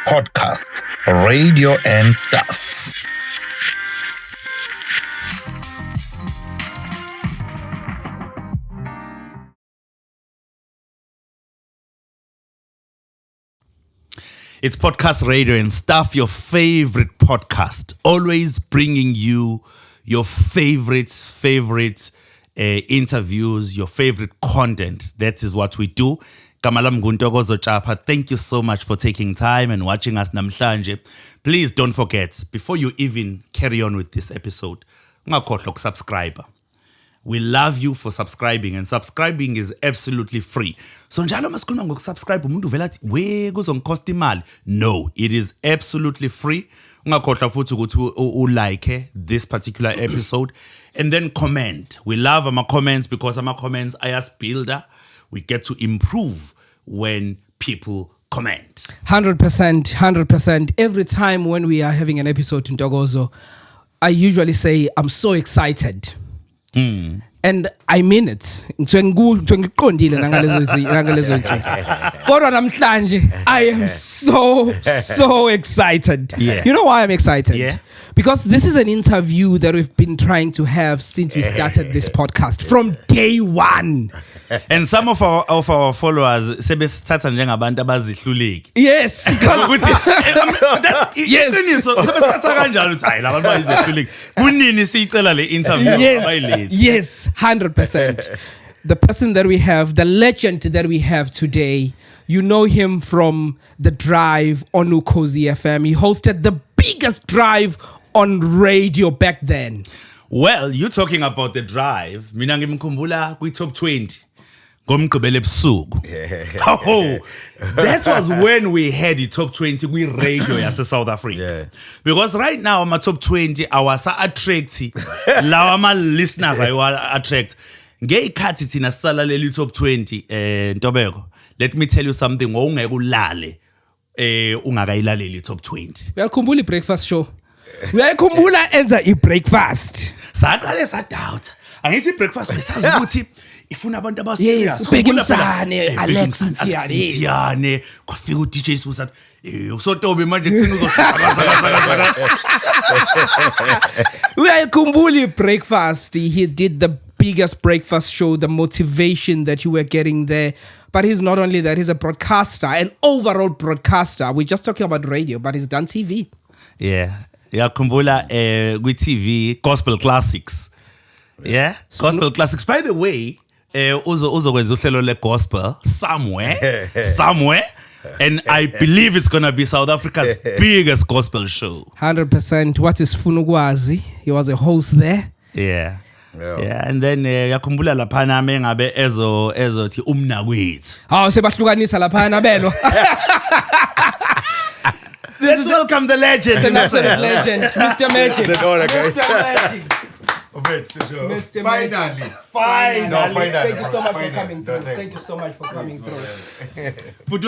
podcast, Radio and Stuff. It's Podcast Radio and Stuff, your favorite podcast. Always bringing you your favorite interviews, your favorite content. That is what we do. Kamalam Guntogozo Chapa, thank you so much for taking time and watching us namhlanje. Please don't forget, before you even carry on with this episode, subscribe. We love you for subscribing, and subscribing is absolutely free. So njalo masikhuluma ngokusubscribe umuntu vela athi we kuzongikosta imali. No, it is absolutely free. Ungakhohlwa futhi ukuthi ulike this particular episode and then comment. We love our comments because our comments are as builder. We get to improve when people comment. 100%. Every time when we are having an episode in Ntokozo, I usually say I'm so excited. And I mean it. I am so excited. Yeah. You know why I'm excited? Yeah. Because this is an interview that we've been trying to have since we started this podcast from day one. And some of our followers sebesithatha njengabantu abazihluleki. Yes. Yes. Sebesithatha kanjalo ukuthi hayi labantu bayizihluleki. Kunini siyicela le interview abayilethi. Yes, 100%. The person that we have, the legend that we have today, you know him from The Drive on Ukhozi FM. He hosted the biggest drive on radio back then. Well, you're talking about The Drive. Mina ngimkhumbula kwi-top 20. Ngomgqibelo ebusuku. Oh, that was when we had the top 20 kwi-radio yase South Africa. Yeah. Because right now, my top 20, awasa attract. Lawa ma-listeners ayiwa attract. Ngeyikhathi thina sala leli top 20, Ntobeko, let me tell you something, wawungeke ulale ungakayilaleli top 20. Uyakhumbula i-breakfast show? Uyakhumbula enza i-breakfast? Saqale sadoubt. Angithi i-breakfast besazi ukuthi ifuna abantu abaserious. Ubheka Msane, Alex Ntiyane, kwafika uDJ Sbusa usotobe manje kuthini uzothakaza. Uyakhumbula i-breakfast? He did the biggest breakfast show, the motivation that you were getting there. But he's not only that, he's a broadcaster, an overall broadcaster. We're just talking about radio, but he's done TV. Yeah. Yakhumbula kwi-TV Gospel Classics. Yeah. Gospel Classics. By the way, uzokwenza uhlelo le-gospel somewhere. And I believe it's going to be South Africa's biggest gospel show. 100%. What is Funugwazi? He was a host there. Yeah. And then yakhumbula laphana mengabe ezothi umnakwethu. Sebahlukanisa laphana belo. Let's welcome the legend. The legend, Mr. Magic. Mr. Magic. Finally. Thank you so much for coming through. Thank you so much for coming through. But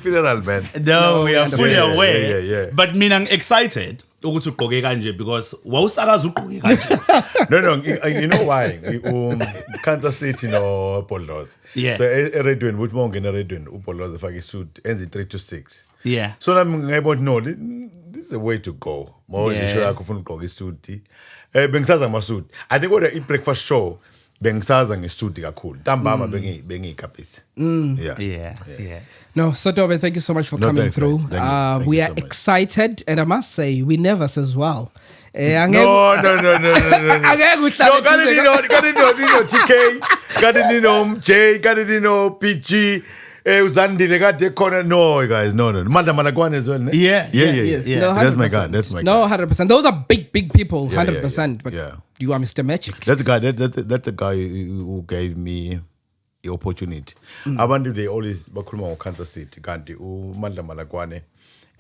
funeral man. No, we are fully aware. Yeah. But mina excited ukuthi ugqoke kanje because wawusakaza ugqoke kanje. No, you know why? Kansas City no Bulldogs. Yeah. So eredweni uthi mongena eredweni uBulldogs efaka isuit enzi 3 to 6. Yeah. So nami ngayibona no, this is the way to go. More isho yakho ufuna ugqoka isuit. Bengisaza ngama-suit. I think kodwa i-breakfast show bengisaza ngesuit kakhulu. Ntambama bengiyikapisi. Yeah. No, Sotobe, thank you so much for coming thanks, through. guys. Thank you We so are much. excited, and I must say, we never says well. No. Kadinino TK, Kadinino J, Kadinino PG, Uzandile kade khona. No, guys, no. Manda Malagwane as well. Yeah. Yes. No, That's my 100%. guy. That's my guy. No, 100%. Those are big people, 100%. Yeah. But Yeah. you are Mr. Magic. That's the guy. That's the guy who gave me the opportunity. Abantu they always bakhuluma ngoKansas City kanti uMandla Malagwane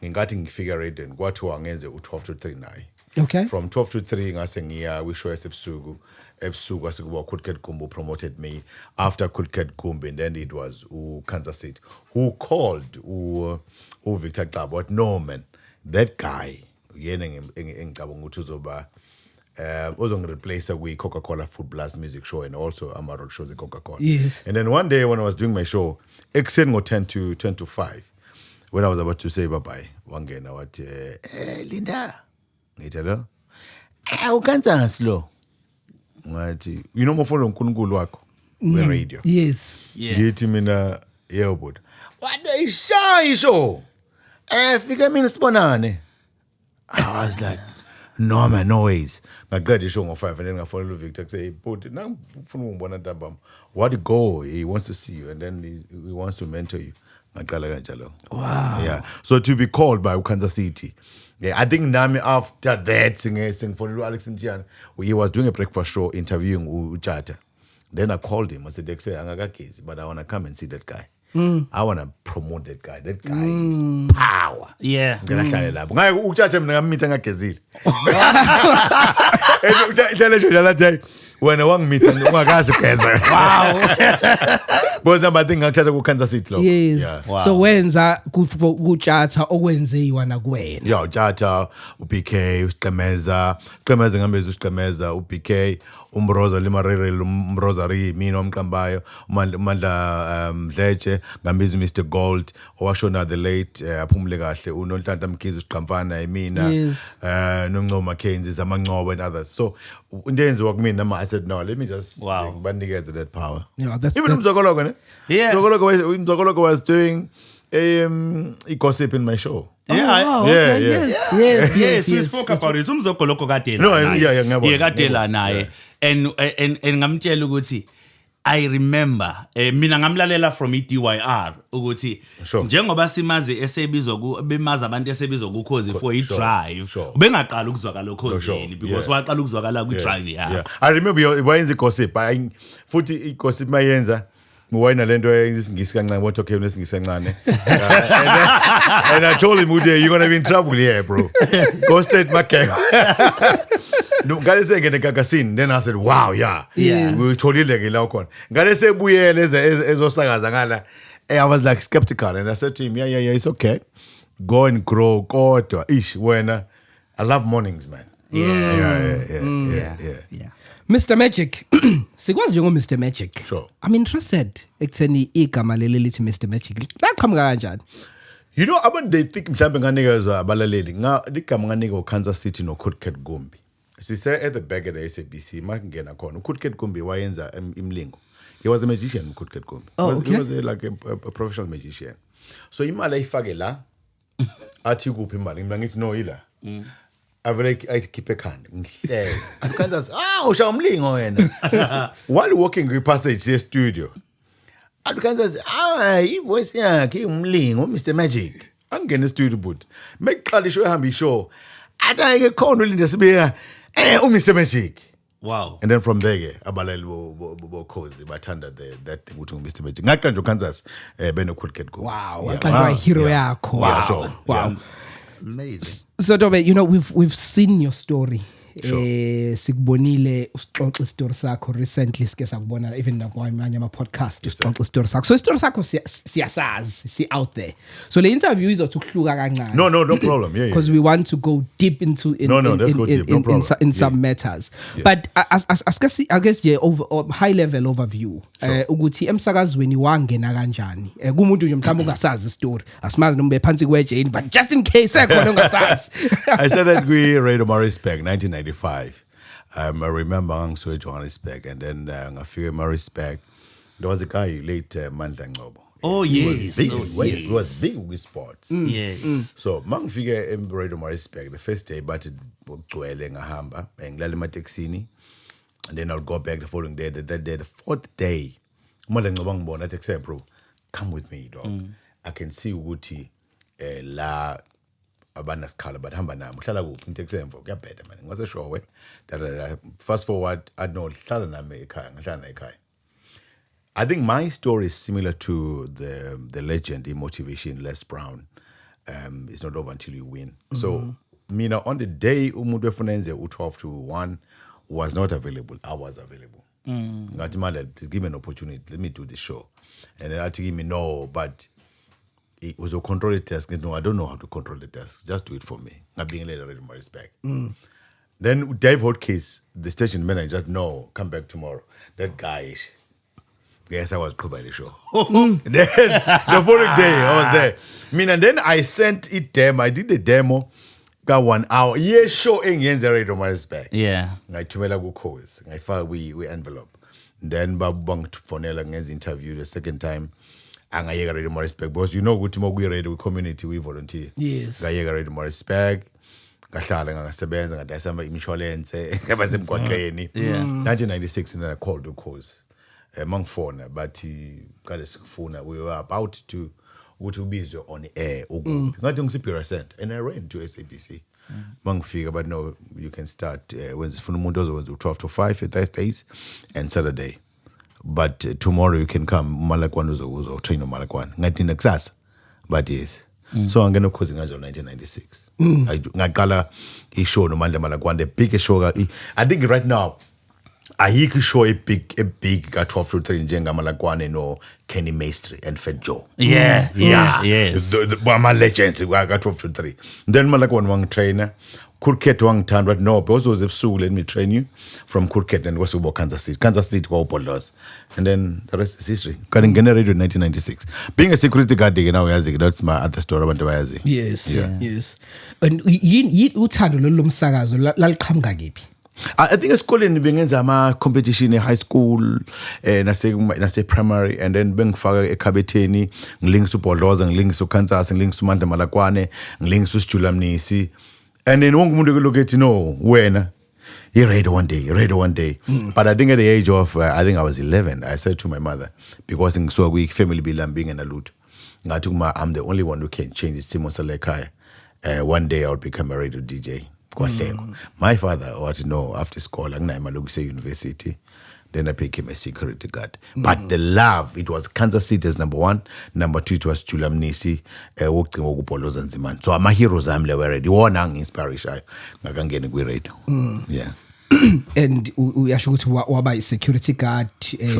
ngingathi ngifika Radiant kwathiwa ngenze u12 to 3 naye. Okay. From 12 to 3 ngase ngiya kwishow esebusuku asekuba Kulket Gumbo promoted me after Kulket Gumbo, and then it was Kansas City who called Victor Xaba. But no man, that guy yena ngicabanga ukuthi uzoba replace with Coca-Cola Food Blast music show and also Amarok shows at Coca-Cola. Yes. And then one day when I was doing my show, extending 10 to 5, when I was about to say bye-bye, wangena wathi, Linda, ngithi hello, ukansas lo. Ngathi, you know mofolo uNkulunkulu wakho we-radio. Yes. Ngithi mina, yebo buda. Wade ishayo. Fika mina sibonane. I was like, no man, no ways. Ngaqeda ishow ngo-5 and then ngafonela uVictor say, hey, bhuti, nami ufuna ukungibona ntambama. What go? He wants to see you and then he wants to mentor you. Ngaqala kanjalo. Wow. Yeah. So to be called by Kansas City. Yeah, I think Nami after that sing for Alex Ntian, he was doing a breakfast show interviewing Uchata. Then I called him. I said, Dex, Angagakezi, but I want to come and see that guy. I want to promote that guy. That guy is power. Yeah. Then I started laughing. Uchata meeting Ngagezile. When I want meeting, wow. Because I think ngakuthatha Kansas City lo. Yes. Yeah. Wow. So wenza kuchatha okwenziwa na kuwena. Yeah, Uchata, uPK, uSiqemeza ngambeza uSiqemeza, uPK, uMroza Limarere, uMrozari, mina omqambayo, uMandla Mdletshe, ngambeza uMr Gold, owashona the late aphumule kahle, uNonhlanhla Mkhize uSiqamfana mina, noNgcobo Mackenzie, zaMangcobo and others. So into yenziwa kumina I said no, let me just banikeze that power. Yeah, that's even uMzokologo ne? Yeah. UMzokologo was doing a gossip in my show. Yeah, Yes. We spoke about it. Umzogoloko kade No, la naye. yeah, ngiyabona. Yeah, kade la naye. And ngamtshela ukuthi I remember mina ngamlalela from iDYR ukuthi Sure. njengoba simazi esebizwa bemaza abantu esebizwa kuKhozi for iDrive bengaqala ukuzwakala uKhozini because waqala ukuzwakala kwiDrive yeah. I remember wayenza gossip. Futhi igossip mayenza Wayna lento isingisi kancane wathi okay nesingisi kancane. And I told him you're going to be in trouble here, bro. Go straight market. No, ngale sengene gagasini. Then I said, wow, yeah. We tholile ke la khona. Ngale sebuyele ezosakaza ngala. I was like skeptical and I said to him, yeah, it's okay. Go and grow kodwa. Wena I love mornings, man. Yeah. Mr. Magic. Sikwazi njengo Mr. Magic. Sure. I'm interested ekutheni igama leli lithi Mr. Magic. Laqhamuka kanjani? You know, abantu they think mhlambe nganikeza abalaleli ligama nganika Kansas City no Kutket Gumbi. Sise at the back of the SABC makungena khona uKutket Gumbi wayenza imlingo. He was a magician Kutket Gumbi. He was like a professional magician. So imali ayifake la athi kuphi imali mina ngithi no ila. Avele ayikhiphe ekhanda ngihleke. Kansas usha umlingo wena. While walking the passage to studio. Kansas ivoice yakhe umlingo Mr. Magic. Angena studio but. Meqala isho ehamba isho. Atayike khona ulinda sibeka Mr. Magic. Wow. And then from there abalali bokhozi bathanda that thing ukuthi Mr. Magic. Ngaqala nje Kansas beno Kutket Go. Wow. Waqala hero yakho. Wow. Sure. Wow. Amazing. So Dobe, you know we've seen your story. Sure. Sikubonile usixoxa story sakho recently sike sakubona even nakwamanye ama podcast usixoxa story sakho. So story sakho siyasazi, si out there. So le interview izothi ukuhluka kancane. No problem. Yeah. Because we want to go deep into let's go deep. No problem. in some matters. Yeah. But I guess over high level overview ukuthi emsakazweni wangena kanjani. Kumuntu nje mhlawumbe ungasazi istory. Asimazi noma bephansi kwejeni but just in case ekhona ongasazi. I started with Radio Maritzburg 1995. I remember ngangisuke Johannesburg and then ngafika Maritzburg. There was a guy late Mandla Ngcobo. Oh yes. He was big with sports. Yes. So mangifike Radio Maritzburg the first day but ugcwele ngahamba ngilala emateksini and then I'll go back the following day the fourth day Mandla Ngcobo ngibona athi say bro come with me dog. I can see ukuthi la abanasikhala but hamba nami uhlala kuphi into eksemva kuyabheda man ngaseshowe fast forward I know hlala nami ekhaya ngahlala ekhaya. I think my story is similar to the legend in motivation Les Brown. It's not over until you win. So mina on the day umuntu efuna enze u12 to 1 was not available. I was available. Ngathi manje please give me an opportunity, let me do the show. And then I give me no but it was a control task. No, I don't know how to control the task. Just do it for me. Not being later in my respect. Then Dave Hodkins, the station manager, no, come back tomorrow. That guy, Yes, I was Kuba the show. Then the following day I was there. And then I sent it demo. I did the demo. Got 1 hour. Yeah, show engineer radio Maritzburg. Yeah. I tumela ku calls. I file we envelope. Then babang fonela ngenza interview the second time. Angayeka radio Maritzburg because you know ukuthi mokuyi radio community we volunteer. Yes. Ngayeka radio Maritzburg. Ngahlala ngasebenza ngadayisa insurance ebasemgwaqeni. Yeah. 1996 and then I called the cause. Mangfona but kade sikufuna we were about to ukuthi ubizwe on air ukuphi ngathi ngisi% and I ran to SABC mangifika but no you can start when sifuna umuntu ozokwenza 12 to 5 at Thursdays and Saturday but tomorrow you can come Malakwane uzotrain uMalakwane ngathi nakusasa but yes so angena ukhozi ngazo 1996 ngaqala ishow noMandla Malakwane the biggest show I think right now ayikho show a big ka 12 to 3 njengaMalakwane no Kenny Maestri and Fat Joe. Yeah. Yes. The my legends ka 12 to 3. Then Malakwane wang trainer Kurket wang tan but no because was ebusuku let me train you from Kurket and was about Kansas City kwa Bulldogs and then the rest is history. Ngene radio in 1996. Being a security guard now yazi that's my other story abantu bayazi. Yes. And yini uthando lomsakazo laliqhamuka kephi? I think esikoleni bengenza ama competition high school nase primary and then bengifaka ekhabetheni ngilingisa uBhodloza ngilingisa uKansas ngilingisa uMandla Malakwane ngilingisa uSijulamnisi and then wonke umuntu elokethi no wena you ready one day but I think at the age of I think I was 11 I said to my mother because ngisuka kwi family bilambing and alutho ngathi kuma I'm the only one who can change isimo salekhaya one day I'll become a radio DJ. My father wanted to know after school, university. Then I became a security guard. But the love, it was Kansas City as number 1. Number 2, it was Chulamnisi, Bulldogs and Ziman. So my heroes, I'm already one inspiration. I can get a great. Yeah. And uyasho ukuthi waba i-security guard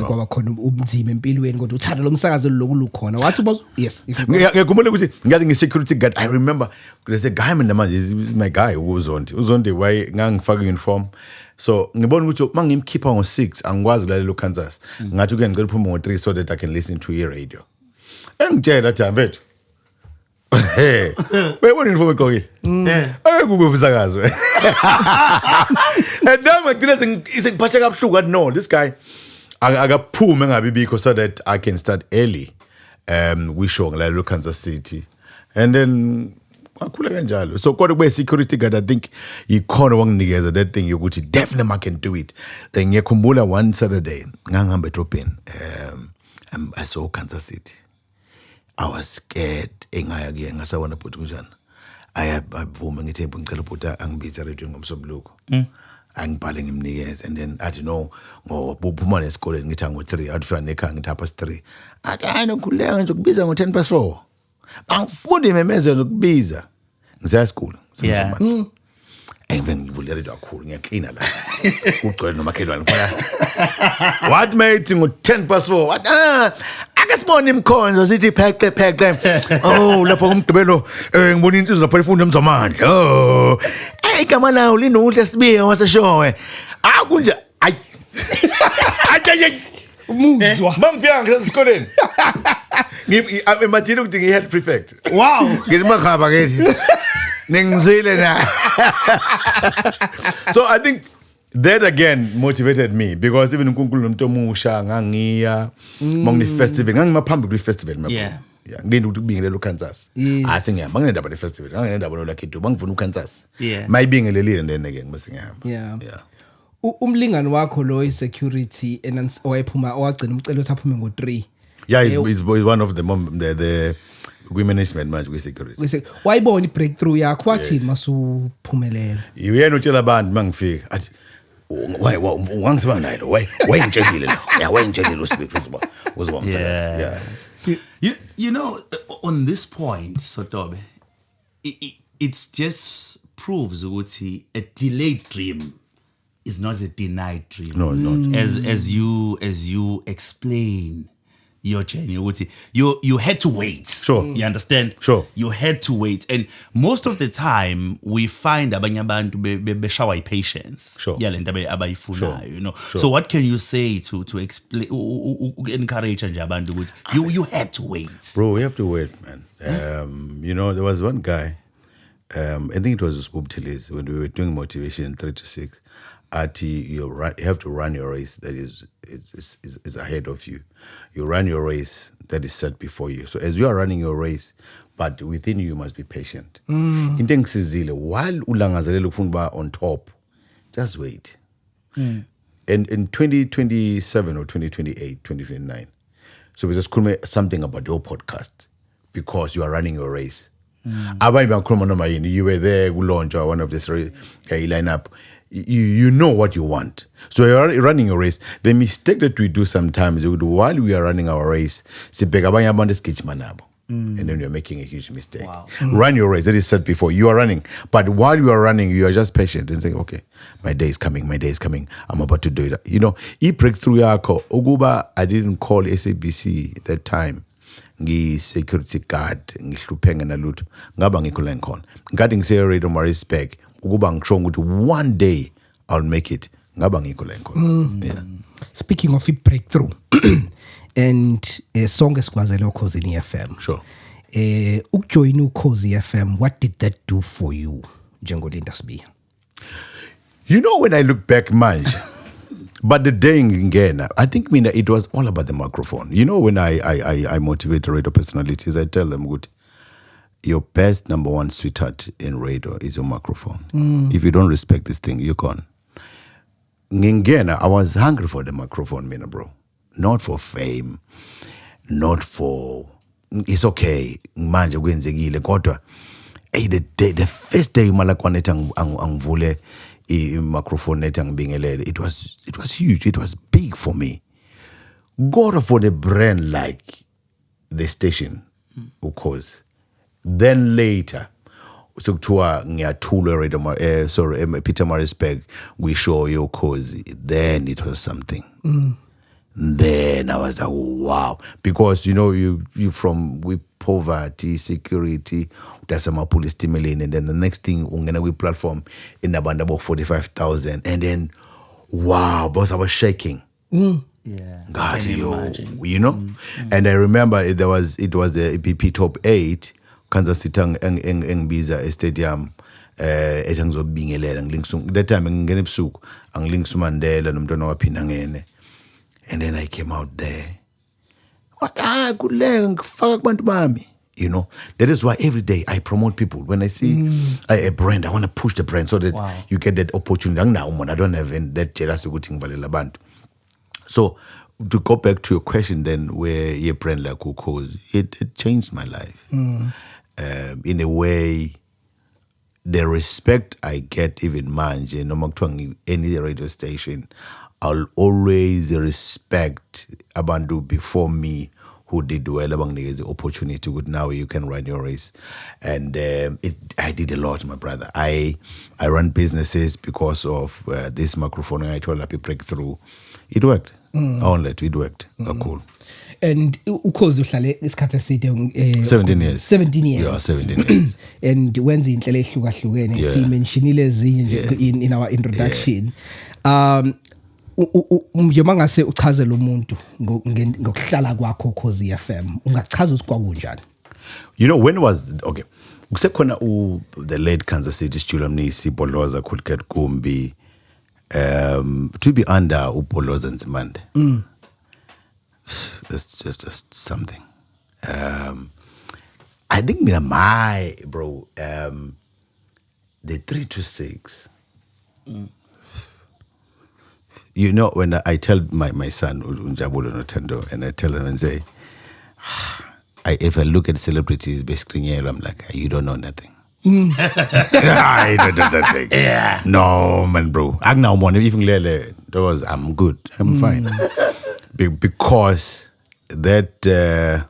kwaba khona ubunzima empilweni kodwa uthando lomsakazo lokukhona wathi yes ngiyakhumbula ukuthi ngathi ngi-security guard I remember there's a guy manje is my guy uZonde why ngangifaka uniform so ngibona ukuthi mangimkhipha ngo6 angikwazi lalela uKansas ngathi uke ngicela uphume ngo3 so that I can listen to your radio engitshelathi mfethu hey wayibona uniform egqokile akube umsakazo and now ngagcina sengiphathe kabuhlungu no this guy akaphume ngabibikho so that I can start early we show ngala Kansas City and then akhula kanjalo so kodwa kube security guard I think ikhona wanginikeza that thing yokuthi definitely I can do it ngiyakhumbula one Saturday ngangihamba edrobheni I saw Kansas City I was scared engaya kuye ngasabona bhuti kunjani ayavuma ngithi ngicela bhuti angibiza radio ngomsombuluko angibhale ngimnikeze and then athi no ngobuphuma nesikoleni ngithi ngo3 awufika nekhaya ngithi past 3 athi ayinokhuleka ngizokubiza ngo10 past 4 angifundi memezelo ukubiza ngisaya school sengizomathi ngivule radio kakhulu ngiyaklina la ugcwele nomakhelwane ngifana what mate ngo10 past 4 what akasibona imkhonzo sithi pheqe oh lapho kumgqibelo ngibona insizwa lapha ifunda emzamandla oh igama lawo linohle sibiya waseshowe akunje ay umuzwa mangifika ngeskoleni ngimagine ukuthi ngihead prefect wow ngilimakhaba ke ningizile na so I think that again motivated me because even uNkulunkulu nomuntu omusha ngangiya mangine festival ngangimaphambi kwi-festival yeah ngilinde ukuthi kubingelele uKansas athi ngiyahamba nginendaba ne-festival nginendaba noLakhidu bangivuna uKansas mayibingelelile then again bese ngiyahamba yeah umlingani wakho lo i-security owayephuma owagcina umcelo ukuthi aphume ngo3 yeah he's one of the management manje kwi-security wayibona i-breakthrough yakho wathi masuphumelela yena utshela abantu mangifika athi wangisibanga naye lo wayengitshekile lo wayengitshekile uzoba umsebenzi yeah you know on this point Sotobe it's just proves ukuthi a delayed dream is not a denied dream no it's not as you explain your journey. You had to wait. Sure. You understand? Sure. You had to wait. And most of the time, we find abanye abantu beshawa patience. Sure. Yeah, lento abayifunayo, you know. Sure. So what can you say to explain, encourage nje abantu ukuthi you had to wait? Bro, we have to wait, man. You know, there was one guy, I think it was Ubtilis, when we were doing motivation 3 to 6. You have to run your race that is ahead of you. You run your race that is set before you. So as you are running your race, but within you must be patient. Into engisizile, while ulangazelela ukufuna uba on top, just wait. And in 2027 or 2028, 2029, so we just call something about your podcast because you are running your race. You were there, we launched one of this lineup. You know what you want. So you're running a race. The mistake that we do sometimes, while we are running our race, and then you're making a huge mistake. Wow. Run your race. That is said before. You are running. But while you are running, you are just patient and saying, okay, my day is coming. I'm about to do it. You know, breakthrough yako, Uguba, I didn't call SABC that time. Security guard, ngihluphenge nalutho. Ngaba ngikho la ngikhona. Ngade ngise Radio Maritzburg. Ukuba ngisho ukuthi one day I'll make it. Ngaba ngikho la ngikhona. Yeah. Speaking of breakthrough and song esikwazela uKhosini FM. Sure. Ukujoin uKhosi FM, what did that do for you njengolinda Sibiya? You know, when I look back manje, but the day again, I think it was all about the microphone. You know, when I motivate radio personalities, I tell them, good, your best number one sweetheart in radio is your microphone. If you don't respect this thing, you're gone. Ngingena, I was hungry for the microphone, bro. Not for fame, not for, it's okay, manje kwenzekile, kodwa, the first day malakwanethi angivule microphone net angibingelele, it was huge, it was big for me. Go for the brand like the station, of course. Then later, so kuthiwa ngiyathula Radio Pietermaritzburg, we show you Khosi. Then it was something. Then I was like, wow, because you know you from with poverty, security, there's some police stimulating, and then the next thing ungena we platform in about 45,000, and then wow, boss, I was shaking. Yeah. God, you know, and I remember it was the BP top 8. Kansas City ngibiza stadium engizobingelela ngilinks that time ngingena ebusuku angilinks uMandela nomntwana waphinda ngene, and then I came out there kuleka ngifaka kubantu bami, you know. That is why every day I promote people. When I see a brand, I want to push the brand so that you get that opportunity. I don't have that jealousy ukuthi ngivalela abantu. So to go back to your question then, where your brand like Ukhozi, it changed my life. In a way, the respect I get even manje, no matter any radio station, I'll always respect abantu before me who did well. The opportunity good now you can run your race, and I did a lot, my brother. I run businesses because of this microphone. I told people breakthrough. It worked. It worked. Cool. And Ukhozi uhlale isikhathi eside 17 years. 17 years. Yeah, 17 years. And wenza inhlelo ehlukahlukene, simentionile ezinye nje in our introduction. Nje mangase uchazela umuntu ngokuhlala kwakho Ukhozi FM, ungachaza ukuthi kwakunjani? You know, when was okay, kusekhona the late Kansas City Studio Mnisi Boloza Kulket Gumbi, to be under Upoloza Nzimande. That's just something. I think my bro, the 3 to 6. You know, when I tell my son Unjabulo Notendo, and I tell him and say, if I look at celebrities basically, I'm like, you don't know nothing. I don't know nothing. Yeah. No man, bro. I'm good. I'm fine. Because that that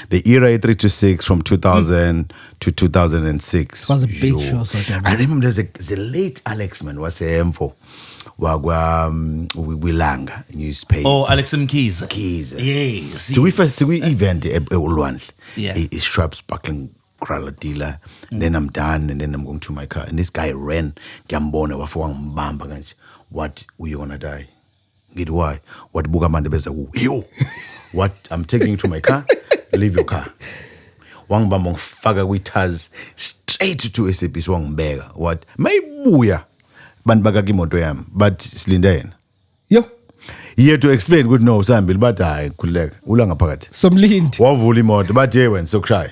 the era 3 to 6 from 2000 to 2006 was a big show. I remember the late Alex man was for Wilanga newspaper. Oh, Alex Mkhize. Keys. Yes. So we event Ulwanli. Yeah. It's Shrub Sparkling Growler dealer. Then I'm done, and then I'm going to my car. And this guy ran. Gambona wafawang mbamba kanje. What, we gonna die? Get why? What buga mandebeza? Yo. What? I'm taking you to my car. Leave your car. Wang bambong faga with us straight to SAP. So wang bega. What? May buya. Banbaga kimoto yam. But Slindain. Yo, Here to explain good no sambil but I kulek ulanga phakathi Somlindi. wavula imoto bathi hey wena sokushaya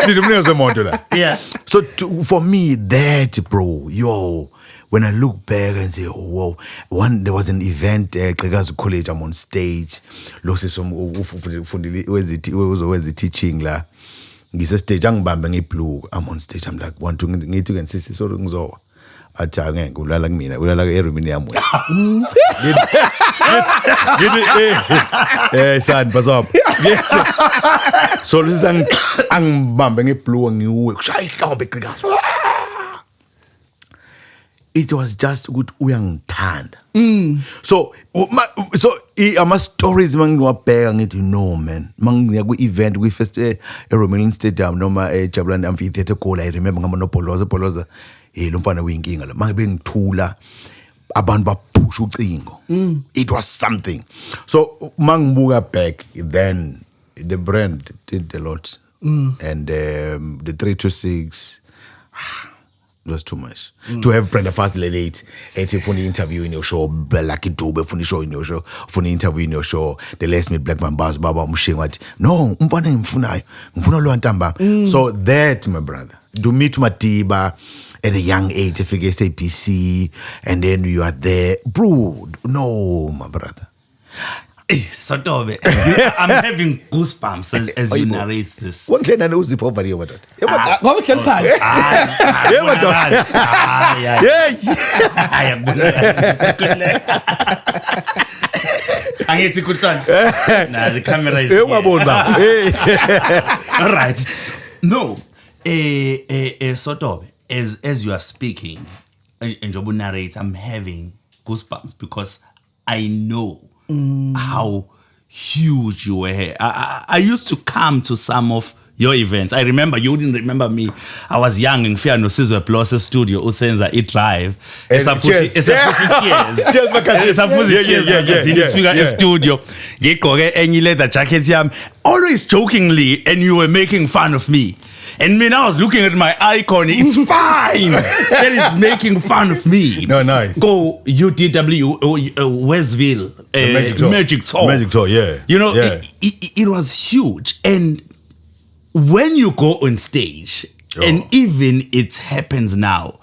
sidumnika zemoto la. Yeah. So for me that bro when I look back and say oh wow there was an event Gqekezo College, I'm on stage lo ufundile wenza teaching la ngise stage angibambe ngeblue, I'm on stage, I'm like want to ngithi ke nsisi sorry ngizowa athi angeke ulala kumina ulala erumini yami son pass up. So listen angibambe ngeblue ngiwe kushaya ihlombe Gqekezo. It was just good uyangithanda. So ama stories mangiwabheka ngithi no man mangiya ku event kwi first eRomanian Stadium noma eJabulani Amphitheatre goal I remember ngama no Bholoza lo mfana uyinkinga la mangibe ngithula abantu baphusha ucingo. It was something. So mangibuka back then the brand did a lot and the 326 it was too much. To have Brenda Fast late, for the interview in your show, Lucky Dube for the show in your show, for the interview in your show, the Les Me Black Man Bars Baba Mushingwat. No, mfuna lo antamba. So that, my brother, do meet Matiba at a young age, if you get SAPC, and then you are there. Bro, no, my brother. Sotobe, I'm having goosebumps as you narrate this. One thing I know is the poverty over that. Ngoba hleli phansi. Angithi kuhlala. Nah, the camera is all right. No, Sotobe, as you are speaking, and Jobu narrates, I'm having goosebumps because I know how huge you were here. I used to come to some of your events. I remember, you didn't remember me. I was young in Fear no Sizwe Plus studio, usenza drive. Cheers studio. Ngigqoke enye leather jacket yami, always jokingly, and you were making fun of me. And me now I was looking at my icon. It's fine. That is making fun of me. No, nice. Go UTW Westville Magic Tour. Yeah. You know, yeah. It was huge. And when you go on stage, and even it happens now,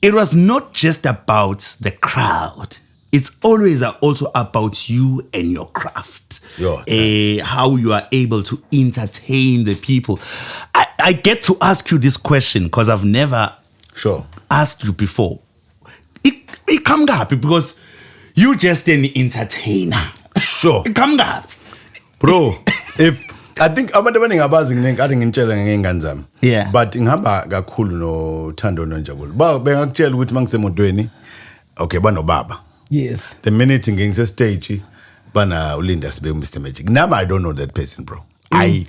it was not just about the crowd. It's always also about you and your craft. How you are able to entertain the people. I get to ask you this question because I've never asked you before. It come up because you're just an entertainer. Sure. It come up. Bro, if I think abantu abaningi abazi ngikade ngintshela ngengane zami. Yeah. But ngihamba kakhulu no Thando noNjabulo. Bengakutshela ukuthi mangisemotweni okay banobaba. Yes. The minute ngingise stage bana uLinda Sibe Mr Magic. Now I don't know that person, bro. I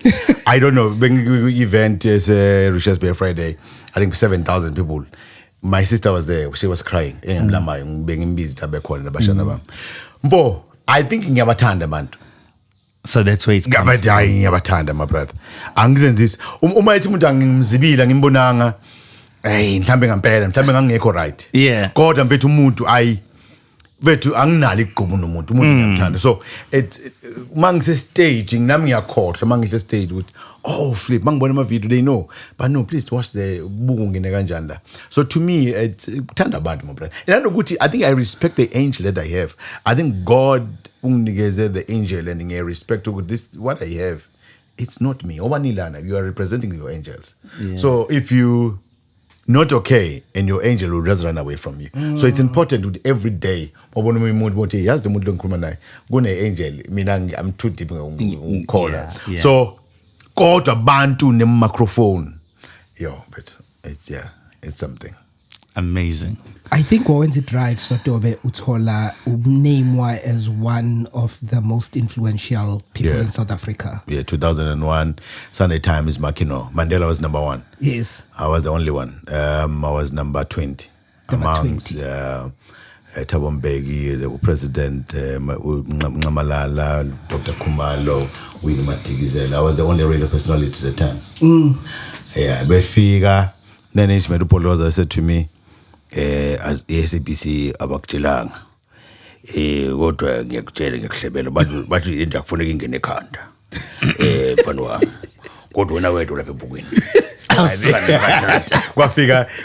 don't know. When event is Richards Bay Friday, I think 7,000 people. My sister was there. She was crying. I think ngiyabathanda abantu. So that's where it's coming. Ngiyabathanda my brother. Angizenzi this. Uma ethi umuntu angimzibila ngimbonanga. Hey, mhlambe ngempela, mhlambe ngangekho right. Yeah. Kodwa mfethu umuntu vethu anginalo igqubu nomuntu ngiyamthanda. So mangise stage nami ngiyakhohlwa mangise stage ukuthi flip mangibona ama video they know but no please watch the buku ngene kanjani la. So to me thanda abantu my brother. And I think I respect the angel that I have. I think God unginikeze the angel and I respect to this what I have. It's not me. Obanilana, you are representing your angels. Yeah. So if you not okay, and your angel will just run away from you. So it's important with every day. Yes, the mood go angel. I'm too deep in corner. Yeah. So call a bantu ne microphone. But it's something. Amazing. I think when the drive Sotobe Utola name as one of the most influential people in South Africa. Yeah, 2001 Sunday Times Makino. Mandela was number 1. Yes. I was the only one. I was number 20 amongst Thabo Mbeki, the president, Nxamalala, Dr. Khumalo, Winnie Madikizela. I was the only radio personality at the time. Yeah, befika management upoloza said to me, as SABC abakutshelanga kodwa ngiyakutshela ngikuhlebela bathi into akufuneka ingene ekhanda mfana wami kodwa wena wethu lapha ebhukwini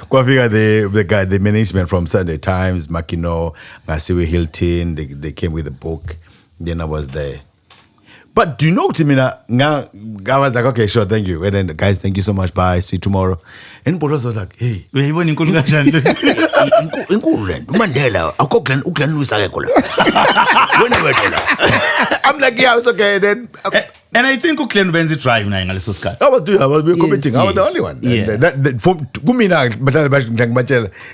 kwafika the management from Sunday Times, Makino, Ngasiwe Hilton, they came with the book. Then I was there. But do you know what I mean? I was like, okay, sure, thank you. And then the guys, thank you so much. Bye. See you tomorrow. And Bolos was like, hey. Mandela, I'm like, yeah, it's okay. Then and I think Uklen Benzi drive na ngaleso sikhathi. I was commenting. I was the only one. Yeah. That for kumina batala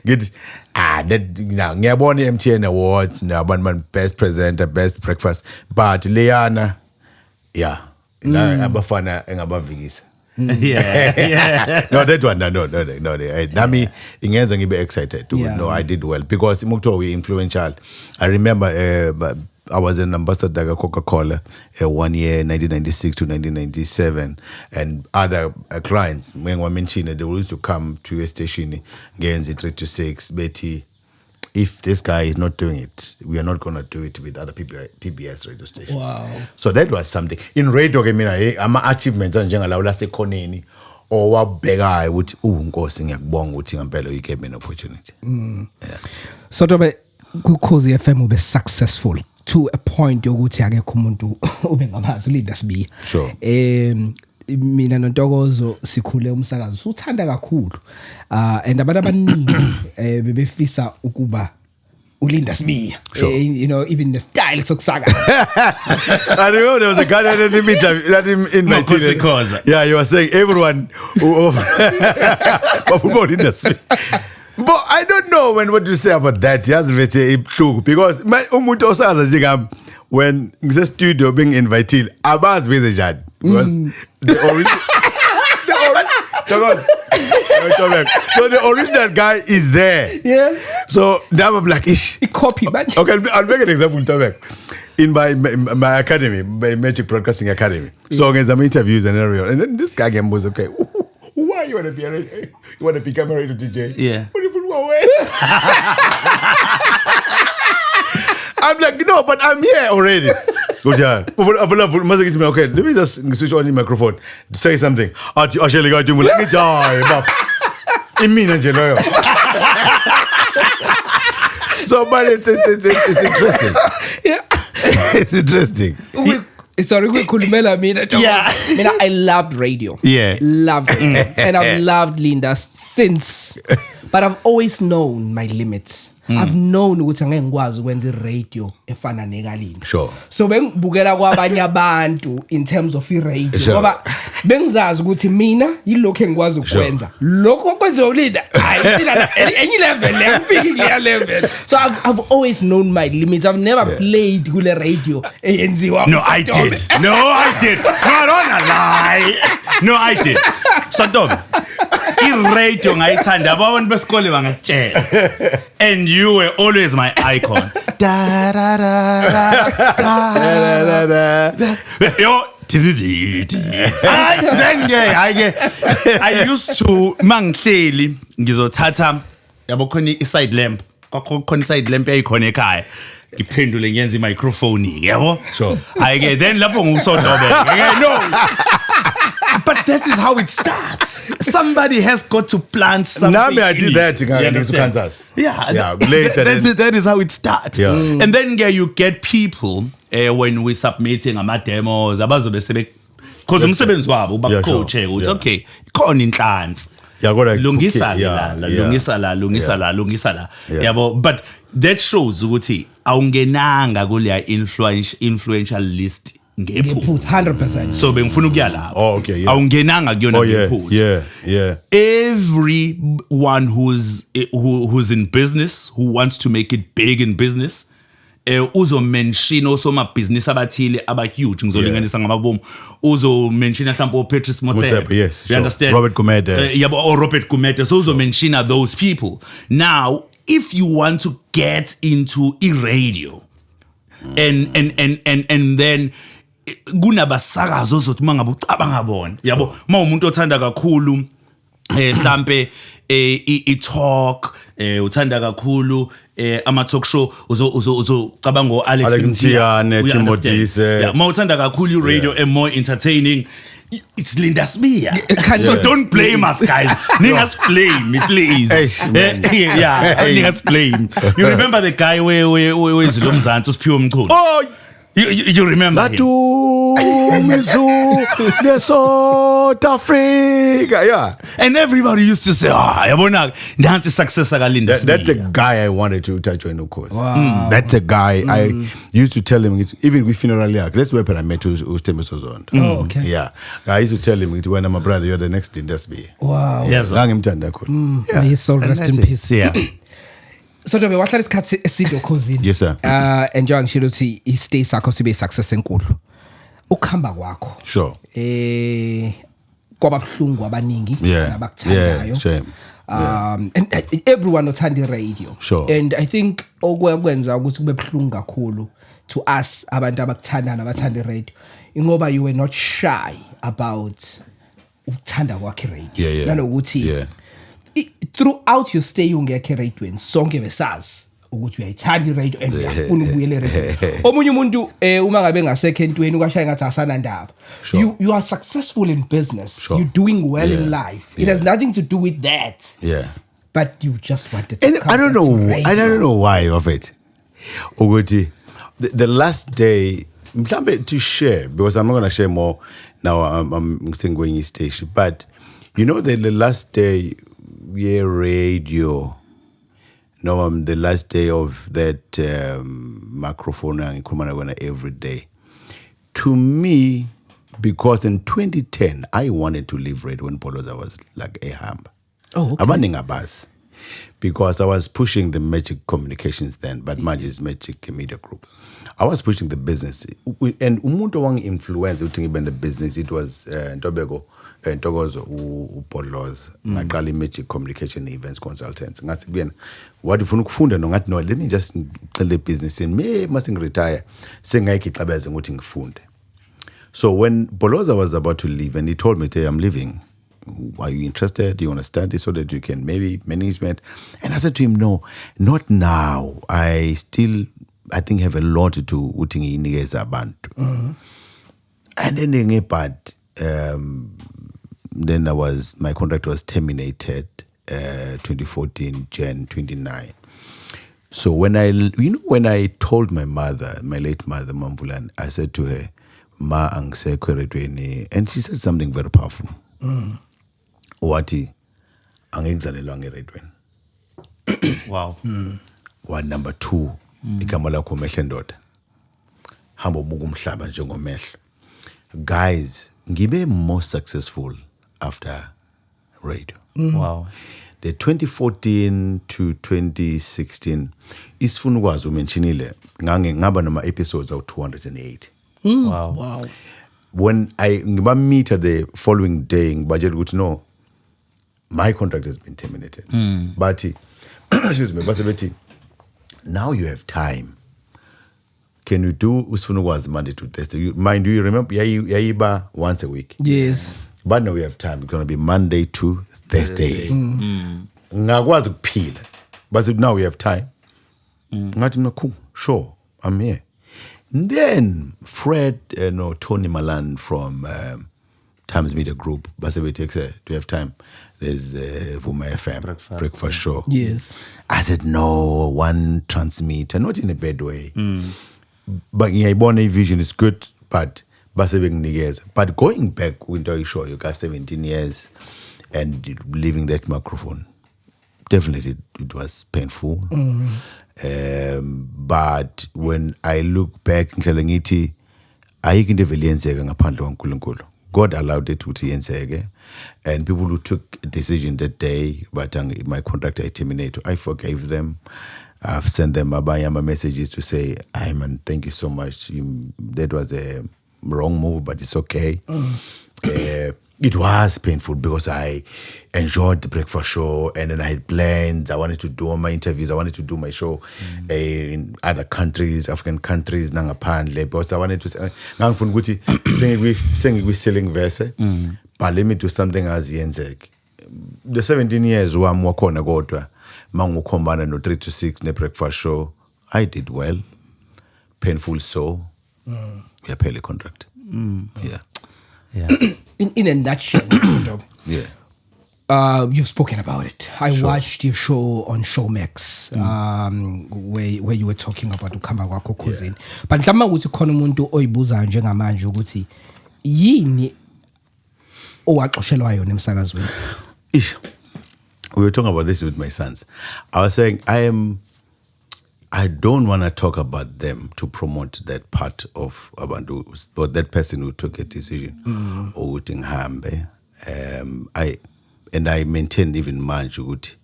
get that ngiyabona MTN Awards, man best presenter, best breakfast, but Leana yeah, abafana engabavikisa. Yeah. No, that one, no. Nami ingenza ngibe excited. No, I did well because Mukto we influential. I remember I was an ambassador at Coca-Cola 1 year, 1996 to 1997, and other clients. When we mentioned they used to come to a station, Genzi 3 to 6, Betty. If this guy is not doing it, we are not going to do it with other PBS radio stations. Wow. So that was something. In radio, ama-achievements njengalawo lasekhoneni or wabhekayo ukuthi Nkosi ngiyakubonga ukuthi ngempela you gave me an opportunity. Yeah. Sotobe kuKhosi FM ube successful to a point yokuthi akekho umuntu ube ngamazi Linda Sibiya. Sure. Mina noNtokozo sikhule umsakazo uthanda kakhulu and abantu abaningi bebefisa ukuba uLinda Sibiya. Sure. You know, even the style sokusaka. I remember there was a guy that didn't invite Khosi. Yeah, you were saying everyone who football industry. But I don't know what to say about that. Yes, because umuntu osaza njengami when the studio being invited, abazi bezejani because so the original guy is there. Yes. So now I'm like, ish. He copy, man. Okay, I'll make an example. In my academy, my Magic Broadcasting Academy. So I'm some interviews and everything. And then this guy was okay. Why you want to become a radio DJ? Yeah. What do you put away? I'm like, no, but I'm here already. Okay, let me just switch on the microphone to say something. So, but it's interesting. Yeah. It's interesting. Sorry, we could Mina. Yeah. I loved radio. Yeah. Loved it. And I've loved Linda since. But I've always known my limits. I've known ukuthi angeke ngikwazi ukwenza iradio efana nekalini. Sure. So bengibukela kwabanye abantu in terms of iradio Sure. ngoba bengizazi ukuthi mina yilokho engikwazi ukwenza. Lokho okwenza uLinda ayithina enye level leyo level. So I've always known my limits. I've never played kule radio eyenziwa. No, I did. No, I did. Not on a lie. No, I did. So Dom, i-radio ngayithanda abantu besikole bangakutshela. And you were always my icon. Da da da da da. Yo, I used to mangihleli ngizothatha yabo khona i-side lamp. Khona i-side lamp eyikhona ekhaya. Ngiphendule ngenza i-microphone yabo. Sure. Ayike then lapho ngusodobeka. No. But that is how it starts. Somebody has got to plant something. Nami I did that in Kansas. Yeah, later. That is how it starts. Yeah. And then you get people when we submitting ama demos abazobe sebe because umsebenzi wabo bacoach ukuthi okay ikhona inhlansi. Lungisa la. Yabo, but that shows ukuthi awungenanga kule influential list ngephutha 100%. so bengifuna ukuya lapho Oh, okay, yeah. awungenanga kuyona Oh yeah, ngephutha yeah. everyone who's in business who wants to make it big in business uzo mention osomabhizinisi abathile aba huge ngizolinganisa ngamabomu uzo mention mhlawumbe Patrice Motsepe, Motsepe, yes, you sure. understand Robert Gumede. yabo or Robert Gumede, so uzo mention those people. Now if you want to get into radio and then kunabasakazo ozothi mangabe ucabanga bona yabo mawumuntu othanda kakhulu mhlambe i-talk uthanda kakhulu ama talk show uzocabanga ngo Alex Mthiyane, We Timothy understand. Dise. Yeah, mawuthanda kakhulu radio and more entertaining, it's Linda Spear. So don't blame us, guys. Niggas blame me, please. Eish, man. Yeah, niggas blame. You remember the guy where is Lomzanto Spio Mkhulu? Oh, You remember him? Mizu, the South Africa. Yeah. And everybody used to say, yabona nansi success aka Linda Spear. That's a guy I wanted to touch on, of course. Wow. That's a guy I used to tell him, even with funeral yak, that's where I met Ustemisozon. Oh, okay. Yeah. I used to tell him, when I'm a brother, you're the next Linda Spear. Wow. Yes. Yeah. May his soul And rest that's in it. peace. Yeah. So Dobe wahlala isikhathi eside ukhosini. Yes, sir. And njengoba ngishilo ukuthi i-stay sakho sibe success enkulu. Ukuhamba kwakho. Sure. Kwababhlungu abaningi Yeah. nabakuthandayo. Yeah, shame. And everyone othanda radio. Sure. And I think okwenza ukuthi kube bhlungu kakhulu to us abantu abakuthandana abathanda radio ingoba you were not shy about ukuthanda kwakhe radio. Yeah. Nanokuthi Yeah. throughout your stay ungekho eradweni sonke besazi ukuthi uyayithanda iradio and uyafuna ukubuyela eradweni. Omunye umuntu uma ngabe ngasekho entweni kwashaya ngathi asana ndaba. You are successful in business. Sure. You're doing well in Yeah. life. It has nothing to do with that. Yeah. But you just wanted to And come I don't back to know. radio. I don't know why of it. Uguti, the last day, mhlambe to share, because I'm not going to share more now. I'm saying going in station, but you know the last day, yeah, radio. No, the last day of that microphone and Kumana every day. To me, because in 2010 I wanted to leave radio when Poloza was like a ham. Oh, okay. I'm running a bus because I was pushing the Magic Communications then, but Magic Magic Media Group. I was pushing the business, and umuntu wang influence uthi ngibe the business. It was Ntobeko Ntokozo uPoloza ngaqala Magic Communication Events Consultants. Ngathi kuyena wathi ufuna ukufunda no ngathi no, let me just cele business in me must retire sengayike ixabeze ukuthi ngifunde. So when Poloza was about to leave and he told me, "Hey, I'm leaving. Are you interested? Do you want to study so that you can maybe management?" And I said to him, "No, not now. I think have a lot to do with inikeza abantu." And then my contract was terminated 2014 Jan 29. So when I told my mother, my late mother Mambulan, I said to her, "Ma angsekho eredweni," and she said something very powerful. Wathi angengizalelwanga eredweni. Wow. Wa number 2 igama lakho mehle ndoda. Hamba ubuka umhlaba njengomehlo. Guys, ngibe more successful after radio. Wow. The 2014 to 2016 isifuna ukwazi umentionile ngaba nama episodes of 208. Wow. When I meet the following day, budget would know my contract has been terminated. But excuse me, but now you have time. Can you do usfuna was Monday to Thursday? Mind, do you remember Yaiba once a week? Yes. But now we have time. It's gonna be Monday to Thursday. Ngakwazi ukuphila. But now we have time. Ngathi mina cool, sure, I'm here. Then Fred, Tony Malan from Times Media Group, Basabetex, do you have time? There's Vuma FM, breakfast show. Yes. I said, no, one transmitter, not in a bad way. But Yaibone vision is good, but Basabing Nigez. But going back, winter show, you got 17 years and leaving that microphone, definitely it was painful. But when I look back in Kalangiti, ayikho into evele yenzeka ngaphandle kwaNkulunkulu. God allowed it ukuthi yenzeke, and people who took a decision that day, but my contract I terminate, I forgave them. I've sent them abayama messages to say, "Ay man, thank you so much. That was a wrong move, but it's okay." It was painful because I enjoyed the breakfast show, and then I had plans. I wanted to do all my interviews. I wanted to do my show in other countries, African countries, nangaphandle, because I wanted to say, ngangifuna ukuthi sengikwi-selling verse, but let me do something as yenzek. The 17 years wami wakhona kodwa mangukhombana no 3 to 6 ne-breakfast show, I did well. Painful so. Uyaphela contract. Yeah. In a nutshell, Yeah. you've spoken about it. I watched your show on Showmax, where you were talking about ukhamba kwakho cousin. But mhlawumbe ukuthi khona umuntu oyibuza njengamanje ukuthi yini owaxoshelwa yona emsakazweni. We were talking about this with my sons. I was saying I don't want to talk about them to promote that part of Abantu, but that person who took a decision or ngihambe. I maintain even manje ukuthi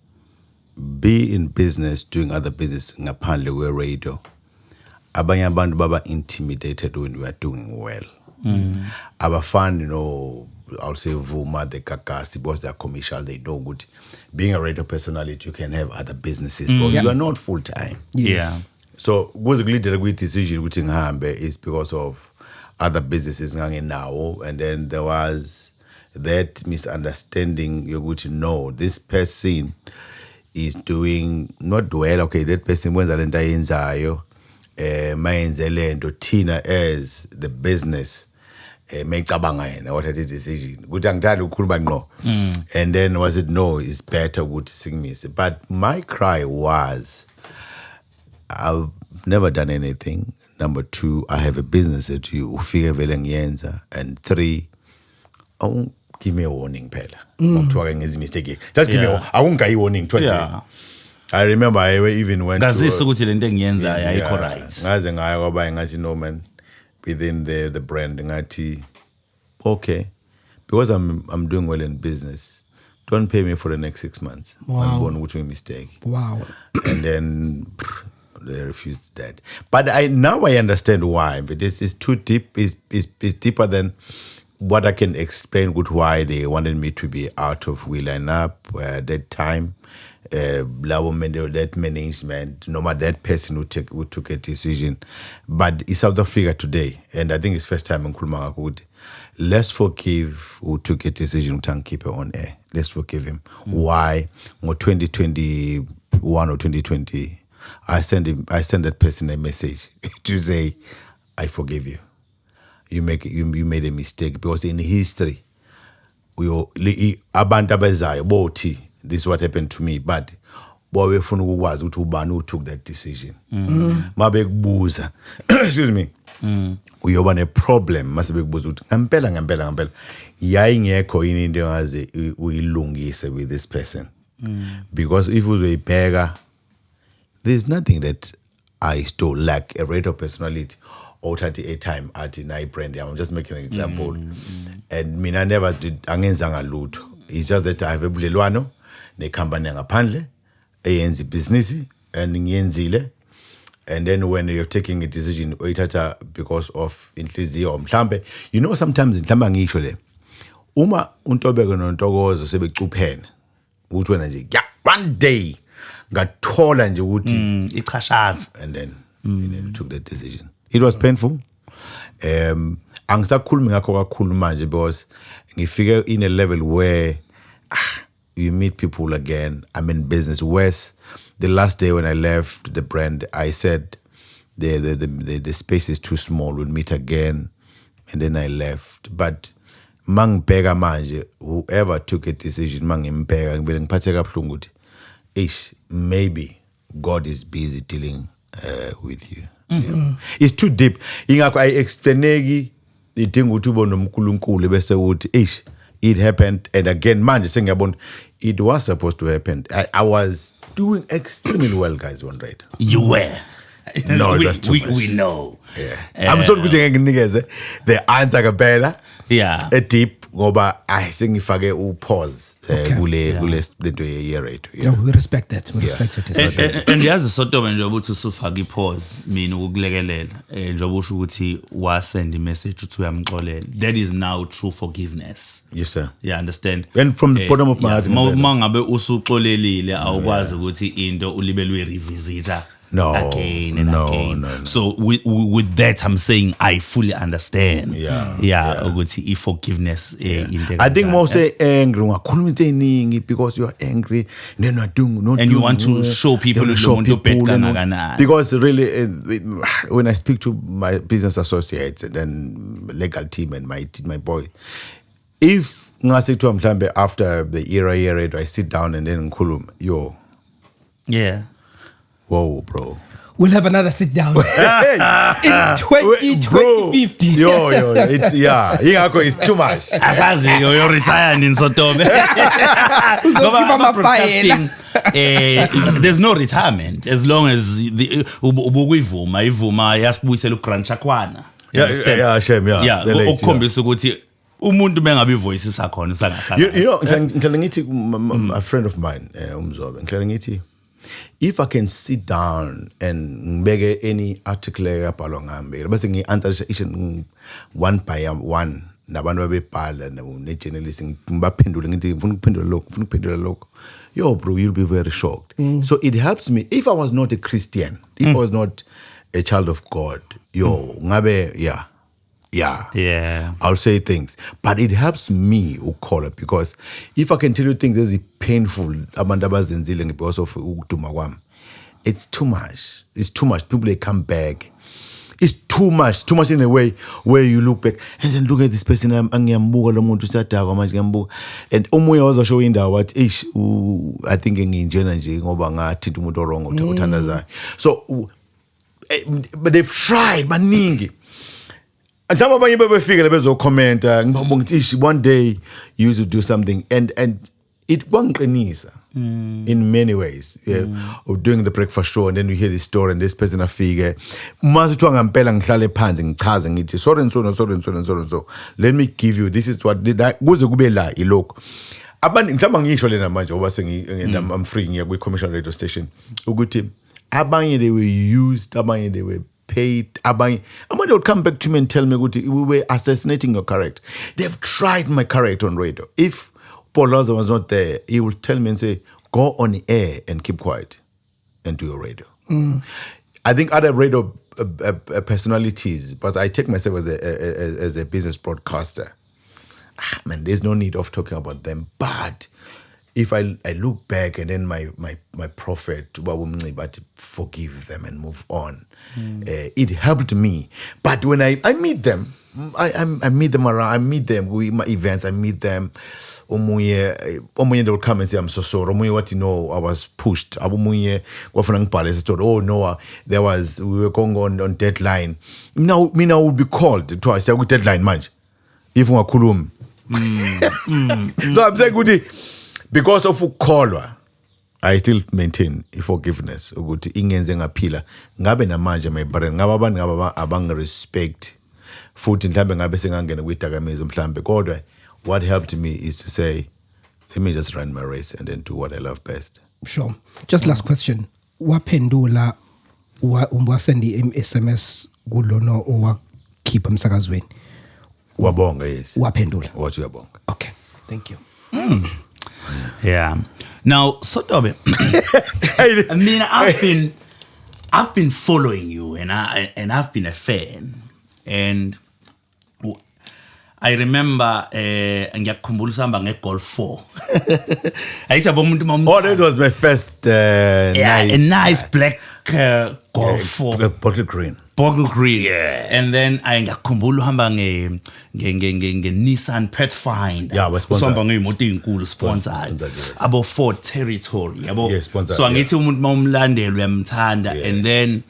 be in business, doing other business ngaphandle kwe-radio. Abanye abantu baba intimidated when we are doing well. Abafani, I'll say Vuma, the Kakasi, because they're commercial, they know good. Being a radio personality, you can have other businesses, because you are not full time. Yeah. So, basically, the great decision which Hambe is because of other businesses now, and then there was that misunderstanding. You would know this person is doing not well. Okay, that person when Zayo, Mayenzelendo, Tina as the business. What I did decision. And then was it no, it's better would sing me. But my cry was I've never done anything. Number 2, I have a business that you figure velengienza. And 3, give me a warning, Pella. I'm talking is mistake. Just give me I won't get a warning. Yeah. I remember I even went Does this to right? No man. Within the brand, okay, because I'm doing well in business, don't pay me for the next 6 months. Wow. I'm going with a mistake. Wow. And then they refused that. But now I understand why. But this is too deep. It's deeper than what I can explain with why they wanted me to be out of We Line Up at that time. That management, no matter that person who took a decision. But it's South Africa today, and I think it's first time in Kulmanga. Let's forgive who took a decision to keep her on air. Let's forgive him. Why? In 2021 or 2020, I sent that person a message to say, I forgive you. You made a mistake, because in history, this is what happened to me, but boy was who took that decision. Mabekubuza, excuse me. Uyoba ne problem masebekubuza ukuthi ngempela yayingekho yini into ngaze uyilungise with this person. Because if uzoyibheka, there's nothing that I stole, like a radio personality or a time at night brand. I'm just making an example. And mina never did angenzanga lutho. It's just that I have a bulelwano nekhambani ngaphandle eyenza business and ngiyenzile, and then when you're taking a decision oyithatha because of inhliziyo mhlambe, sometimes mhlambe ngisho le uma uNtobeko noNtokozo sebecuphene ukuthi wena nje one day ngathola nje ukuthi ichashaza, and then you took that decision. It was painful. Angisakhulumi ngakho kakhulu manje because ngifike in a level where you meet people again. I'm in business. West, the last day when I left the brand, I said the space is too small. We'll meet again, and then I left. But mang pega manje, whoever took a decision, mang impega ngibele ngiphatheka kabuhlungu ukuthi maybe God is busy dealing with you. Yeah. It's too deep. Ingakho I explaineki idinga ukuthi ube noNkulunkulu bese uthi it happened, and again manje sengiyabona it was supposed to happen. I was doing extremely well, guys, one night. You were. No, we, that's too we, much. we know. I'm sorry ukuthi ngeke nginikeze the answer kaphela. Yeah. A deep ngoba sengifake upause Okay. kule Yeah. lento ye radio. No, we respect that. We respect your decision. And yazi Sotobe njengoba uthi usufaka ipause mina ukukulekelela njengoba usho ukuthi wasend message uthi uyamxolela. That is now true forgiveness. Yes sir. Yeah, understand. And from the bottom of my heart, mangabe usuxolelile awukwazi ukuthi into ulibele revisita No, again and no, again. no. So with that I'm saying I fully understand. Yeah. ukuthi forgiveness into I think most say angry ungakhuluma into eningi because you are angry then not doing And you want to show people you lo muntu ubhede kangakanani. because really when I speak to my business associates and then legal team and my boy, if ngase kuthiwa mhlambe after the era I sit down and then ngikhuluma Yeah. whoa bro. We'll have another sit down in 2050. Ingakho is too much. Asazi yo retire in Sotobe. Uzokhipha amafayela. There's no retirement as long as ubukuyivuma ivuma yasibuyisela uGrant Chakwana. Shame, Yeah, The late, ukukhombisa ukuthi umuntu bengabe ivoice isakhona sangasana. You know, ngicela ngithi a friend of mine, Umzobe, ngicela ngithi if I can sit down and ngibeke any article yabhalwa ngami bese ngi-answer each one by one nabantu abebhala ne-journalist ngibaphendule ngithi ngifuna ukuphendula lokho yo bro, you'll be very shocked. So it helps me if I was not a Christian, if I was not a child of God, ngabe Yeah. I'll say things, but it helps me call it because if I can tell you things as painful abantu abazenzile because of ukuduma kwami, it's too much. It's too much. People they come back. It's too much in a way where you look back and then look at this person angiyambuka lo muntu siyadakwa manje ngiyambuka and omunye wazasho indawo wathi I think ngiyinjena nje ngoba ngathinta umuntu wrong uthandazayo. So but they've tried maningi. And some abanye bebefika bezokhomenta ngibabonga ukuthi one day you to do something and it kwangiqinisa in many ways. Or doing the breakfast show and then you hear this story and this person afike mase kuthiwa ngampela ngihlale phansi ngichaze ngithi sorry and so let me give you this is what kuze kube la ilokho abantu mhlawumbe ngisho lena manje ngoba I'm free ngiya kwi-commercial radio station ukuthi abanye they were used, abanye they were paid. Abanye they would come back to me and tell me we were assassinating your character. They've tried my character on radio. If Paul Laza was not there, he would tell me and say, go on air and keep quiet and do your radio. I think other radio personalities, but I take myself as a business broadcaster. Man, there's no need of talking about them. But if I look back and then my prophet, but forgive them and move on, it helped me. But when I meet them, I meet them around, I meet them with my events, I meet them. Omunye they will come and say, I'm so sorry. Omunye what you know, I was pushed. Omunye wafuna ngibhale story. Oh no, we were going on deadline. Now would be called twice. I deadline manje. If ungakhulumi. So I'm saying ukuthi because of ukholwa I still maintain forgiveness ukuthi ingenze ngaphila ngabe namanje my brother ngabe abantu ngaba abangirespect futhi mhlambe ngabe sengangena kwidakamizwa mhlambe kodwa what helped me is to say let me just run my race and then do what I love best. Sure. Just last question. Waphendula wasendi SMS kulono owakhipha emsakazweni. Wabonga, yes. Waphendula. What uyabonga. Okay. Thank you. Yeah. Now, Sotobe, I mean, I've been following you, and I've been a fan, and I remember ngiyakukhumbula sihamba nge-Golf 4. Oh, that was my first a nice black Golf 4. Bottle green. Bottle green. Yeah. And then ngiyakukhumbula uhamba nge-Nissan Pathfinder. Yeah, sponsored. Uhamba ngeyimoto ezinkulu sponsored. Yes. Abo Ford Territory. Yes, sponsored. So angithi umuntu mawumlandela uyamthanda and then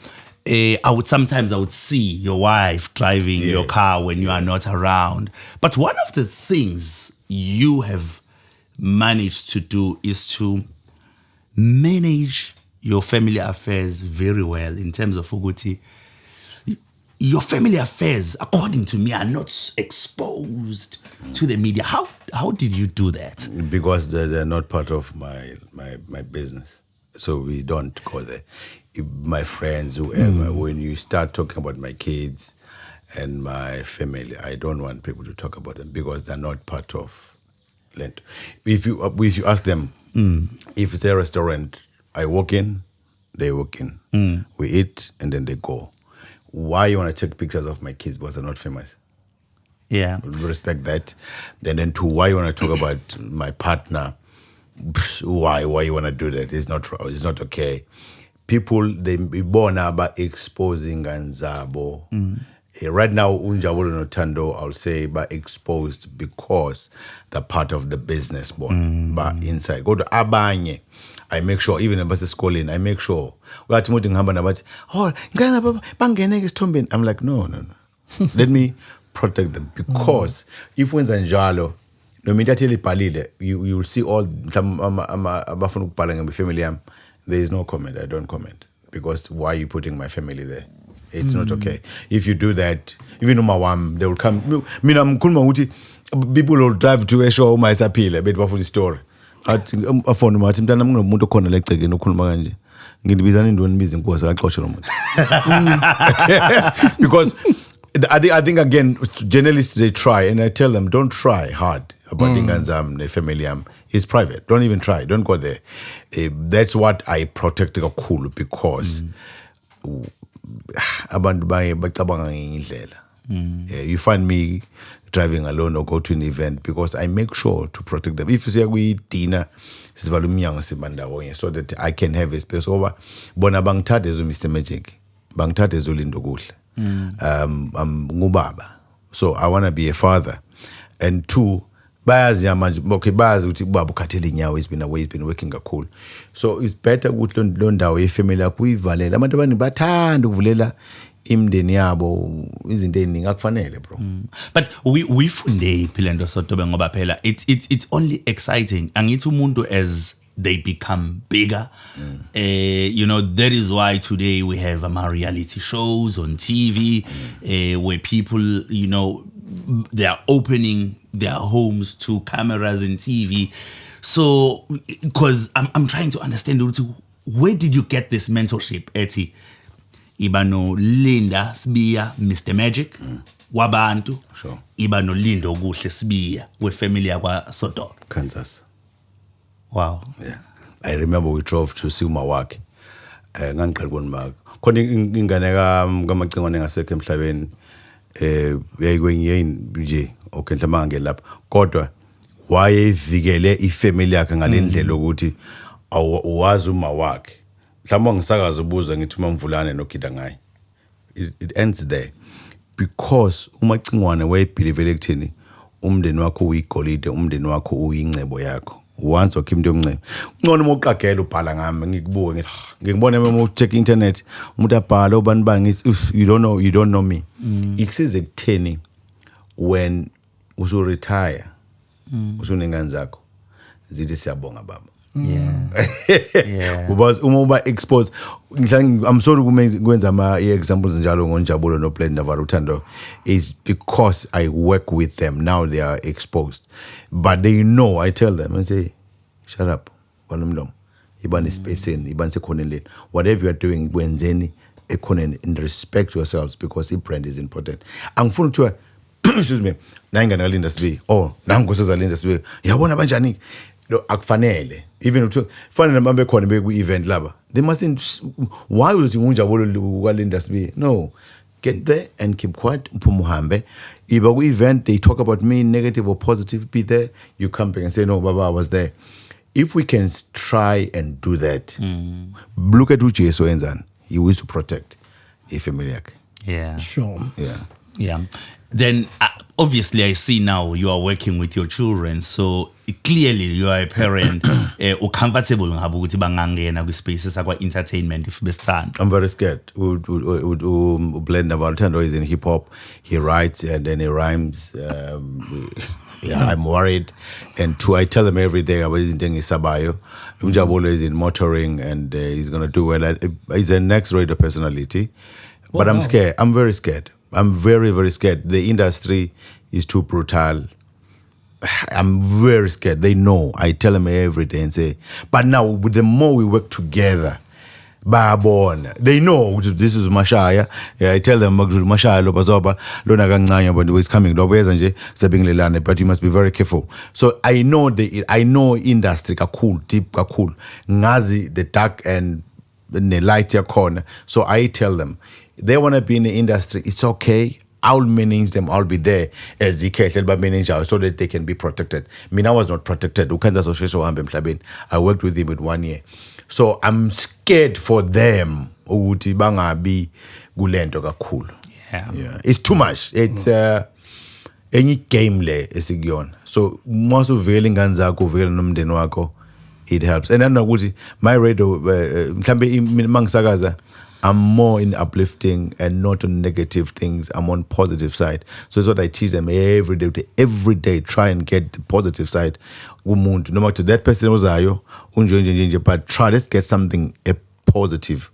I would see your wife driving your car when you are not around. But one of the things you have managed to do is to manage your family affairs very well in terms of ukuthi your family affairs, according to me, are not exposed to the media. How did you do that? Because they're not part of my business. So we don't go there. My friends, whoever, when you start talking about my kids and my family, I don't want people to talk about them because they're not part of Lento. If you ask them, if it's a restaurant, I walk in, they walk in. We eat and then they go. Why you want to take pictures of my kids because they're not famous? Yeah. We respect that. Then two, why you want to talk about my partner? Why you want to do that? It's not okay. People they born about exposing Ganzabo. Right now, Unjabulo Notando, I'll say, but exposed because they're part of the business born. But inside, go to Abanye. I make sure, even if it's calling, I make sure. I'm like, no. Let me protect them. Because if when Zanjalo, no immediately palile, you will see all family. There is no comment. I don't comment. Because why are you putting my family there? It's not okay. If you do that, even Umawam, they will come. People will drive to a show, my sapile, a bit of the story. At a phone, Martin, I'm going to motor connect again. Because I think again, journalists they try, and I tell them don't try hard about Inganzam, the family. It's private. Don't even try. Don't go there. That's what I protect cool because you find me driving alone or go to an event because I make sure to protect them. If you say we dinner, so that I can have a space over. Bona bangtate zo Mr. Magic, bangtate zo lindo kuhle. Ngubaba. So I want to be a father. And two, bayazi ukuthi ubaba ukhathele inyawo has been away, he's been working kakhulu. So it's better ukuthi lo ndawo yefamily yakho uyivalela. Abantu abaningi bathanda ukuvulela imndeni yabo izinto eziningi akufanele bro. But we funde Philendo Sotobe ngoba phela it's only exciting. Angithi umuntu as they become bigger. That is why today we have reality shows on TV where people, they are opening their homes to cameras and TV. So, because I'm trying to understand, where did you get this mentorship, Eti? Ibano Linda Sbia, Mr. Magic, Wabantu, sure. Ibano Lindo Guhle Sbia, with family wa Soto. Kansas. Wow. Yeah. I remember we drove to Silmawak. Nganqalibona ma. Khona ingane kaMacingwane ngasekho emhlabeni yayikwenye nje okay mhlawumbe ngelapha. Kodwa wayevikele ifamily yakhe ngalendlela ukuthi awazi uma wakhe. Mhlawumbe ngisakaza ubuza ngithi uMamvulane noGida ngaye. It ends there. Because uMacingwane wayebelieve ekuthini umndeni wakho uyigolide, umndeni wakho uyingcebo yakho. Once wakhe into yomncane ngcono moqagela ubhala ngami ngikubuke ngikubona uma check internet umuntu abhala ubani you don't know me ikusize kutheni when usu retire usunengane zakho zithi siyabonga baba because uma exposed I'm sorry ukwenza ama examples njalo ngoNjabulo no Blend Navarro Uthando is because I work with them now. They are exposed but they know. I tell them and say shut up walumlomo ibani space in ibani sekhoneni whatever you are doing wenzeni ekhoneni and respect yourselves because the brand is important. Angifuna ukuthiwa excuse me nayingane Linda Sibi nangoseza Linda Sibi yabona banjani no akufanele even fanele mabambe khona beku event laba they mustn't. Why would you unjabulo ukaLinda Sibi? No, get there and keep quiet. Mpumuhambe iba ku event they talk about me negative or positive, be there, you come back and say no baba I was there. If we can try and do that, look at uJesu enzani. He wants to protect a family. Yeah. Sure. Yeah. Then obviously I see now you are working with your children, so clearly you are a parent comfortable ngabo ukuthi bangangena kwi spaces akwa entertainment if besithanda. I'm very scared. Blend Navarro Uthando is in hip hop. He writes and then he rhymes. Yeah, I'm worried. And two, I tell them every day about his thing is Sabayo. Umjabolo is in motoring and he's going to do well. He's a next radio personality. But I'm scared. I'm very scared. I'm very, very scared. The industry is too brutal. I'm very scared. They know. I tell them every day and say, but now with the more we work together, Babon, they know this is Mashaya. Yeah, I tell them Mashaya Lobazoba, Lona Ganganya, but it's coming but you must be very careful. So I know industry ka cool, deep ka cool. Ngazi the dark and the lighter corner. So I tell them they want to be in the industry, it's okay. I'll manage them. I'll be there as the case, but manager so that they can be protected. I mean, I was not protected. I worked with him with 1 year. So I'm scared for them. Cool. Yeah. It's too much. It's any game le esigyon. So most of it helps. And then my radio I'm more in uplifting and not on negative things. I'm on positive side. So it's what I teach them every day. Every day, try and get the positive side. No matter that person was but try, let's get something positive.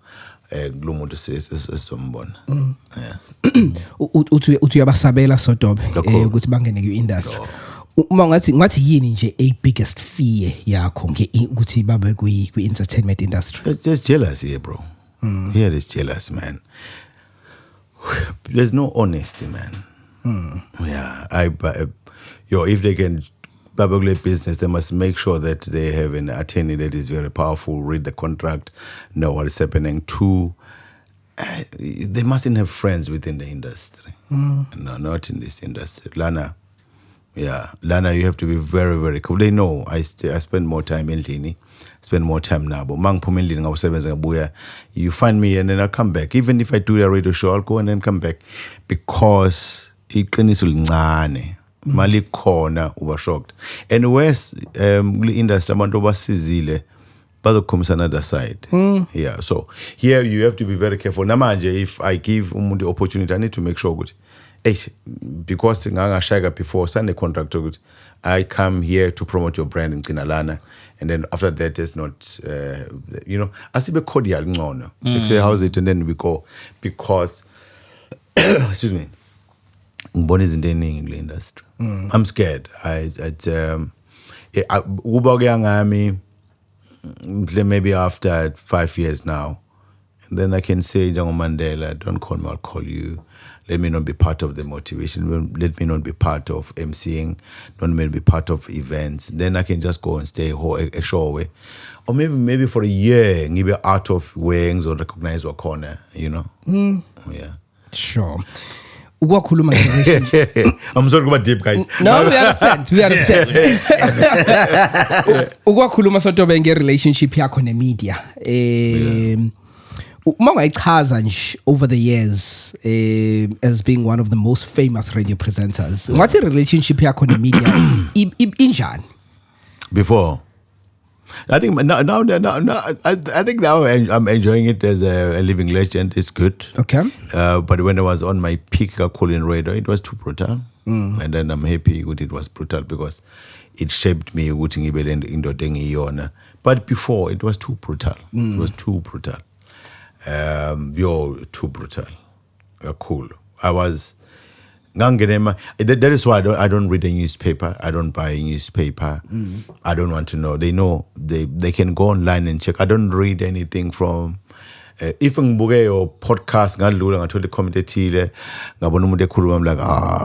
Uthi uyabasabela Sotobe ukuthi bangene ku-industry. Uma ngathi yini nje a biggest fear yakho ukuthi babe kwi-entertainment industry? It's just jealous here, bro. Here is jealous, man. There's no honesty, man. Yeah, if they can public business, they must make sure that they have an attorney that is very powerful, read the contract, know what is happening. Two, they mustn't have friends within the industry. No, not in this industry. Lana, you have to be very, very cool. They know I spend more time in Lini. Spend more time now. But you find me and then I'll come back. Even if I do a radio show, I'll go and then come back. Because Mali corner over shocked. And where's industry basizile comes another side. Yeah. So here you have to be very careful. Namanje, if I give the opportunity, I need to make sure good. Because before sign a contract, I come here to promote your brand in Kinalana. And then after that, it's not, as if a cordial, no. Say, how's it? And then we go, because, excuse me, born is in the English industry. I'm scared. Maybe after 5 years now, and then I can say, Jango Mandela, don't call me, I'll call you. Let me not be part of the motivation. Let me not be part of MCing. Don't let me be part of events. Then I can just go and stay a show away. Or maybe for a year, maybe out of wings or recognize a corner, Yeah. Sure. Relationship. I'm sorry about deep, guys. No, we understand. Ukwakhluma Sotobe relationship yakho nemedia. Over the years as being one of the most famous radio presenters, what's your relationship yakho nemedia injani? Before, I think now I think now I'm enjoying it as a living legend. It's good. Okay. But when I was on my peak calling radio, it was too brutal. And then I'm happy with it was brutal because it shaped me. But before it was too brutal. It was too brutal. You're too brutal. Cool. I was. That is why I don't read a newspaper. I don't buy a newspaper. I don't want to know. They know they can go online and check. I don't read anything from. Even or podcast ngalula ngathole comment ethile ngabona umuntu ekhuluma I'm like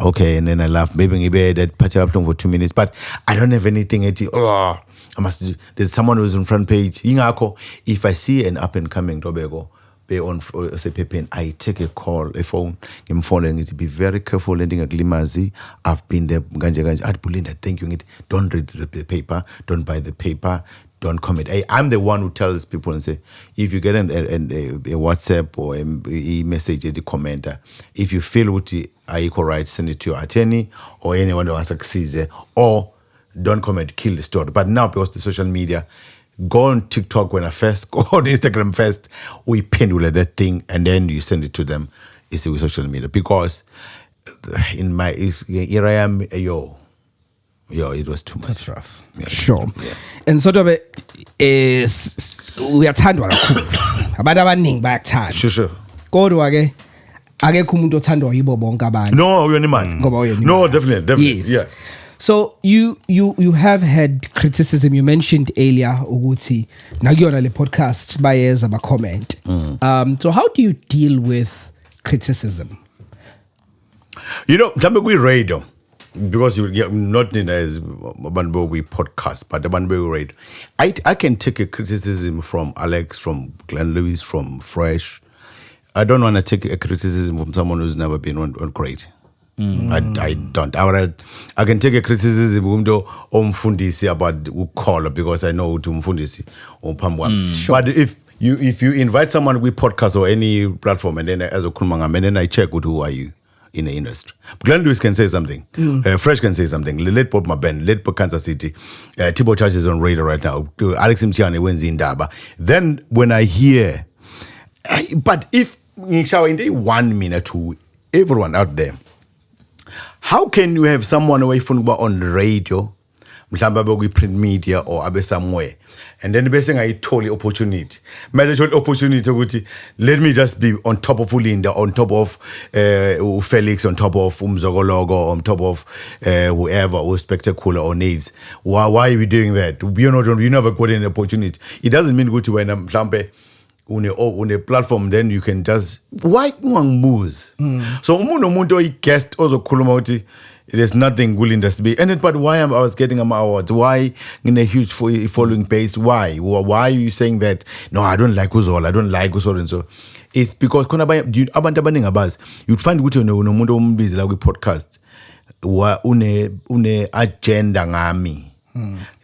okay, and then I laugh maybe that particular for 2 minutes, but I don't have anything there's someone who's on front page ingakho if I see an up and coming Tobego be on say Pepin, I take a phone ngimfonela ngithi be very careful lending a glimazi. I've been there ganje I'd Belinda, thank you. Don't read the paper, don't buy the paper, don't comment. I'm the one who tells people and say, if you get a WhatsApp or a message, the commenter, if you feel what are equal right, send it to your attorney or anyone who has succeeded, or don't comment, kill the story. But now because the social media, go on TikTok when I first, go on Instagram first, we pendulate that thing and then you send it to them. It's with social media because in my here I am, Yeah, it was too much. That's rough. Yeah. Sure. And sort of uyathandwa kakhulu. Abantu abaningi bayakuthanda. Sure. Kodwa ke akekho umuntu othandwa yibo bonke abantu. No, you're man. Ngoba uyona No, imali. definitely. Yes. Yeah. So you have had criticism. You mentioned earlier ukuthi nakuyona le podcast bayeza ba comment. So how do you deal with criticism? You know, mhlambe kwi-radio, because you get not in as we podcast, but the radio, I can take a criticism from Alex, from Glenn Lewis, from Fresh. I don't want to take a criticism from someone who's never been on Great. I don't. I can take a criticism umfundisi about call because I know to umfundisi But if you invite someone with podcast or any platform and then as a kulmanga and then I check who are you in the industry. Glenn Lewis can say something. Fresh can say something. Let put my band. Let put Kansas City. Thibaut Church is on radar right now. Alex Mchiane wins in Daba. Then when I hear, but if in day 1 minute to everyone out there, how can you have someone away from on the radio, mhlawumbe print media or abe somewhere, and then the saying I totally opportunity. Let me just be on top of Ulinda, on top of Felix, on top of Umzogologo, on top of whoever, or Spectacular or Naves. Why are we doing that? You never got an opportunity. It doesn't mean go to when I'm mhlawumbe on a platform, then you can just why moves. So umuntu guest also kulumoti. There's nothing willing to be. And but why I was getting my awards? Why in a huge following base? Why are you saying that? No, I don't like Uzol. I don't like Uzol and so. It's because you'd find good no umuntu busy like podcast. Une agenda ngami.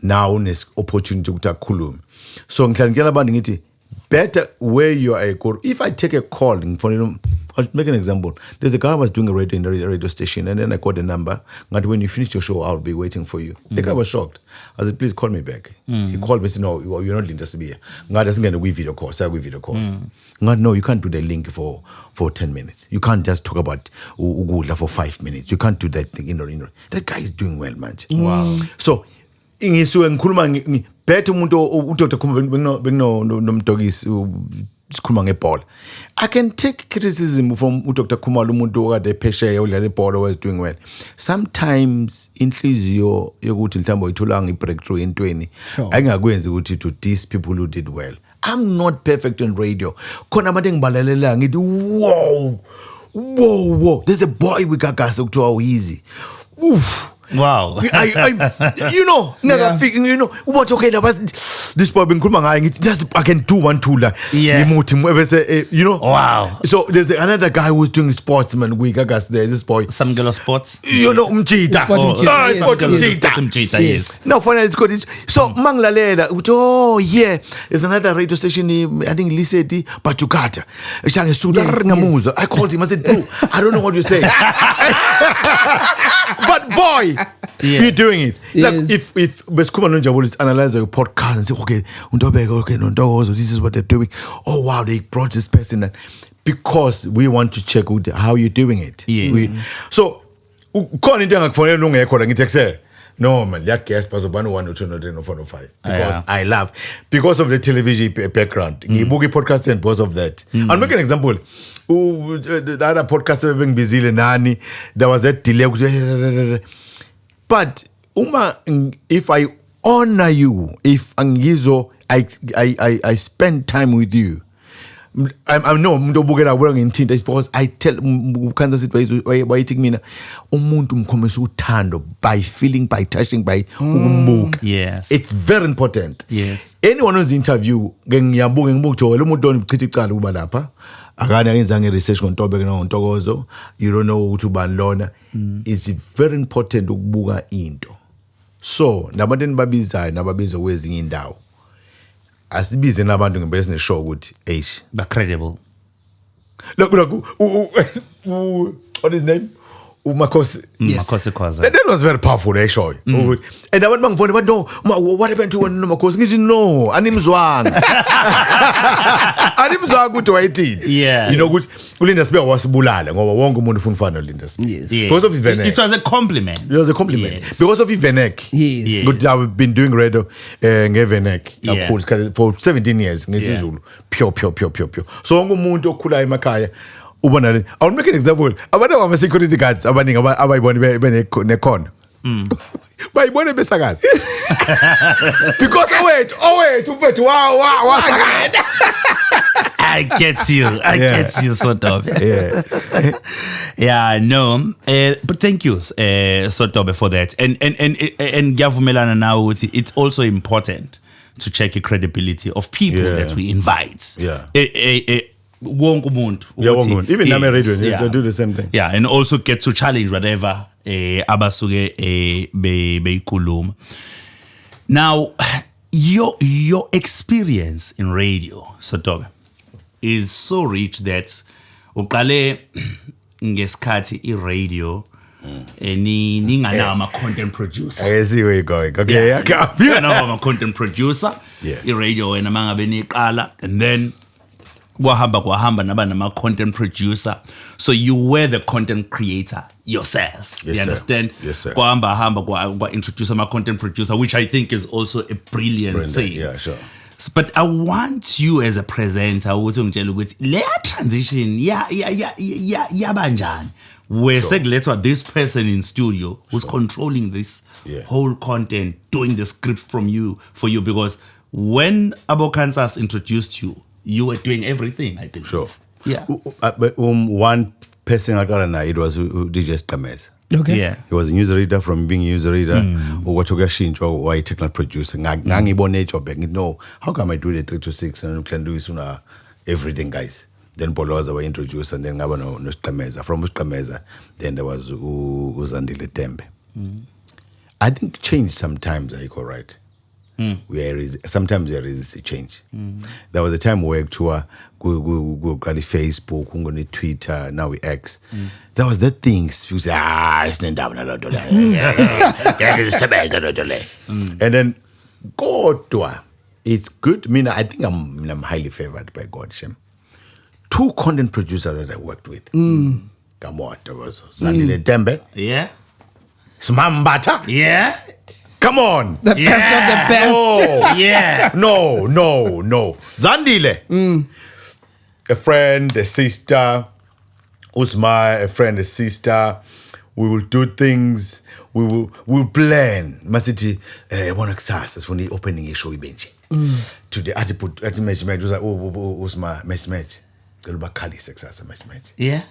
Now une opportunity to kulum. So ngithandela abantu ngithi better where you are. If I take a call for I'll make an example. There's a guy who was doing a radio in the radio station, and then I got the number. And when you finish your show, I'll be waiting for you. The guy was shocked. I said, please call me back. He called me and said, no, you're not interested in me. God doesn't get a video call. So I video call. God, no, you can't do the link for 10 minutes. You can't just talk about Ugula for 5 minutes. You can't do that thing. That guy is doing well, man. Wow. So, better umuntu uDr. Khumalo nomdogisi sikhuluma ngebhola. I can take criticism from uDr. Khumalo umuntu okade phesheya udlala ibhola was doing well. Sometimes inhliziyo yokuthi mhlawumbe uyitholanga ibreakthrough entweni ayingakwenzi ukuthi to these people who did well. I'm not perfect on radio. Khona abantu engibalalela ngithi whoa, there's a boy with Gagasa kuthiwa easy. Oof. Wow. What okay, this boy bengikhuluma ngaye just I can do 1 2 la. Wow. So there's another guy who's doing sportsman with Gagas there. This boy. Some girl of sports. Mchita. Mchita, yes. Now finally it's got it. So manglalela. Oh yeah, there's another radio station. I think Liseti Bachukata. I called him. I said, bro, I don't know what you're saying. But boy, you're doing it. Yes. Like if Beskuma Nonjabul is analyze your podcast and say, okay, this is what they're doing. Oh wow, they brought this person because we want to check out how you're doing it. Yeah. So no man, that guest was 102.5 because I love because of the television background. Boogie podcast and because of that. I'll make an example. The other podcaster being busy Nani, there was that delay. But if I honor you, if Angizo, I spend time with you. I know mntobukela wearing in tinta is because I tell Kansas City by eating me umuntu mkhomesa uthando by feeling, by touching, by umbuka. Yes. It's very important. Yes. Anyone who's interview ngiyabuka ngibuka wena umuntu onichitha icala kuba lapha akane ayenzanga research ngontobeke ngontokozo you don't know ukuthi ubani lona. It's very important ukubuka into. So nabantu enibabizayo nababiza kwezinye indawo asibize nabantu ngempela sine show ukuthi But credible. look what is his name uMakhosi. Yes. Makhosi Khoza. That was very powerful, show. And abantu bangifona but no, what happened to uMakhosi? Ngithi no, animzwanga. Animzwanga ukuthi wayithini. Yeah. You know ukuthi uLinda Sibe wasibulala ngoba wonke umuntu ufuna ufana noLinda Sibe. Yes. Yeah. Because of Ivenek. It was a compliment. It was a compliment. Yes. Because of Ivenek. Yes. Good, I've been doing radio ngeVenek Yeah. for 17 years ngesizulu. Pure. So wonke umuntu okhula emakhaya ubona le. I'll make an example. Abantu abama security guards abaningi abayibona benekhono. Bayibona besakazi. Because wait, umfethu wasakazi. I get you sort of. Yeah. Yeah, no. But thank you, Sotobe, for that. And ngiyavumelana now ukuthi it's also important to check the credibility of people Yeah. that we invite. Yeah. Wonke umuntu. Yeah, wonke umuntu. Even Name Radio, yeah. they do the same thing. Yeah, and also get to challenge whatever abasuke beyikhuluma. Now, your experience in radio, Sotobe, is so rich that uqale ngesikhathi i-radio ninganawo ama-content producer. I see where you're going. Okay, Yeah. yeah. Ninganawo ama-content producer. Yeah. I-radio wena mangabe niqala, and then kwahamba naba nama-content producer. So you were the content creator yourself. Yes, you sir. understand? Yes, sir. Kwahamba introduce ama-content producer, which I think is also a brilliant thing. Yeah, sure. But I want you as a presenter ukuthi ungitshele ukuthi le transition yabanjani where sekulethwa this person in studio who's controlling this Yeah. whole content, doing the script for you because when Abo Kansas introduced you, you were doing everything, I believe. Sure. Yeah. But one person I got it was DJ Stamez. Okay. Yeah. He was a newsreader from being a newsreader. Wathoka shintsho why technical producer. Ngangibone job no, how come I do the 3 to 6 and can do it everything guys. Then Poloza were introduced and then ngaba no Stameza. From Stameza, then there was Uzandile Tembe. I think change sometimes are right. Sometimes there is a change. There was a time where tour go Facebook, go to Twitter, now we X. There was that things you say, stand down a lot. And then go to it's good. I mean, I think I'm highly favored by God, Shem. 2 content producers that I worked with. Come on, there was Zandile Tembe, Yeah. Smambata. Yeah. Come on. The best of the best. Oh. Yeah. No. Zandile. A friend, a sister. Usma, a friend, a sister. We will do things. We'll plan. Masiti, one success when the opening a show bench. Today, I put at match was like, Usma, match. Galuba Kali success match. Yeah.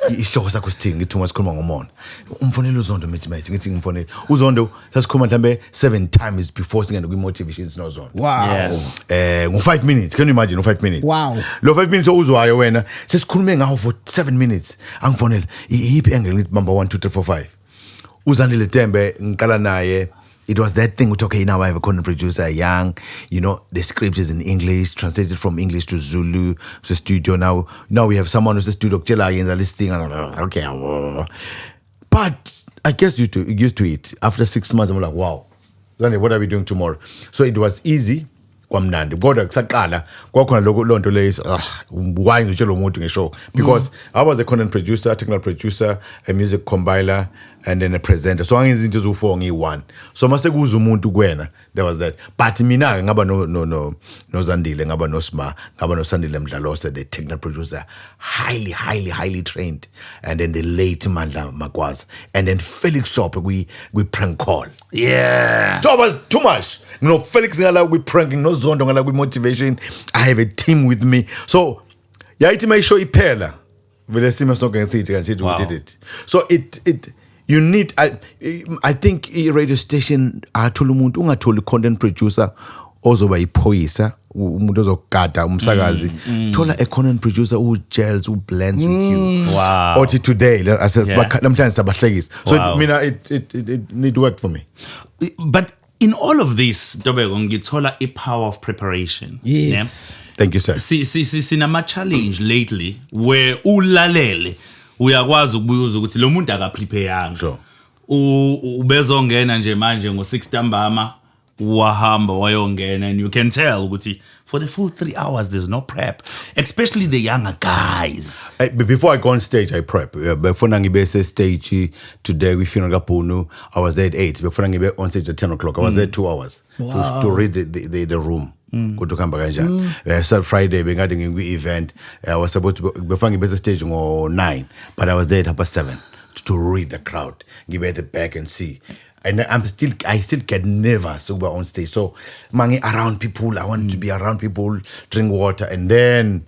Isihloko sakho sithingi ngithi uma sikhuluma ngomona umfonela uZondo match ngithi ngimfonela uZondo sasikhuluma mhlambe 7 times before singena kwi motivation sinoZondo Wow. Yeah. ngo 5 minutes. Can you imagine 5 minutes? Wow. Lo 5 minutes ozwayo wena sesikhulume ngaho for 7 minutes angifonela yipi angle ngithi number 1 2 3 4 5 uZandile Tembe ngiqala naye. It was that thing, okay, now I have a content producer, young, you know, the script is in English, translated from English to Zulu, it's a studio now. Now we have someone who's a studio, this thing, okay. But I guess used to it. After 6 months, I'm like, wow, Zane, what are we doing tomorrow? So it was easy. Kwamnandi kodwa kusaqala kwakhona lonto leyo why ngitshela umuntu ngeshow because I was a content producer, technical producer, a music compiler and then a presenter, so angenza into ezu4 ngi1. So mase kuza umuntu kwena, there was that. But mina ngaba no Zandile, ngaba no Sma, ngaba no Sandile Mdlalose, the technical producer, highly trained, and then the late Mandla Magwaza, and then Felix Shop we prank call. Yeah. That was too much. You know, Felix ngala we pranking, no Zondo ngala we motivation. I have a team with me. So, yaiti my show iphela. Vele sima sonke ngisithi Wow. we did it. So it you need I think a radio station athola umuntu ungatholi content producer ozoba iphoyisa umuntu ozogada umsakazi thola a content producer who gels, who blends with you. Wow. Othi today namhlanje sabahlekisa. So Wow. it need work for me. But in all of this, Dobeko, ngithola a power of preparation. Yes. Thank you, sir. Sinama challenge lately where ulalele uyakwazi ukubuza ukuthi lo muntu akaprepare Sure. Ubezongena nje manje ngo6 ntambama wahamba wayongena, and you can tell ukuthi for the full 3 hours there's no prep, especially the younger guys. But before I go on stage, I prep. Before ngibe stage today, we finish Kapunu. I was there at 8. Before ngibe on stage at 10 o'clock, I was there 2 hours to read the room. Go to Kambaganja. So Friday, we had an event. I was supposed to before ngibe stage on 9, but I was there at 7 to read the crowd, give it the back and see. And I still get nervous over on stage. So, mangi around people, I want to be around people, drink water, and then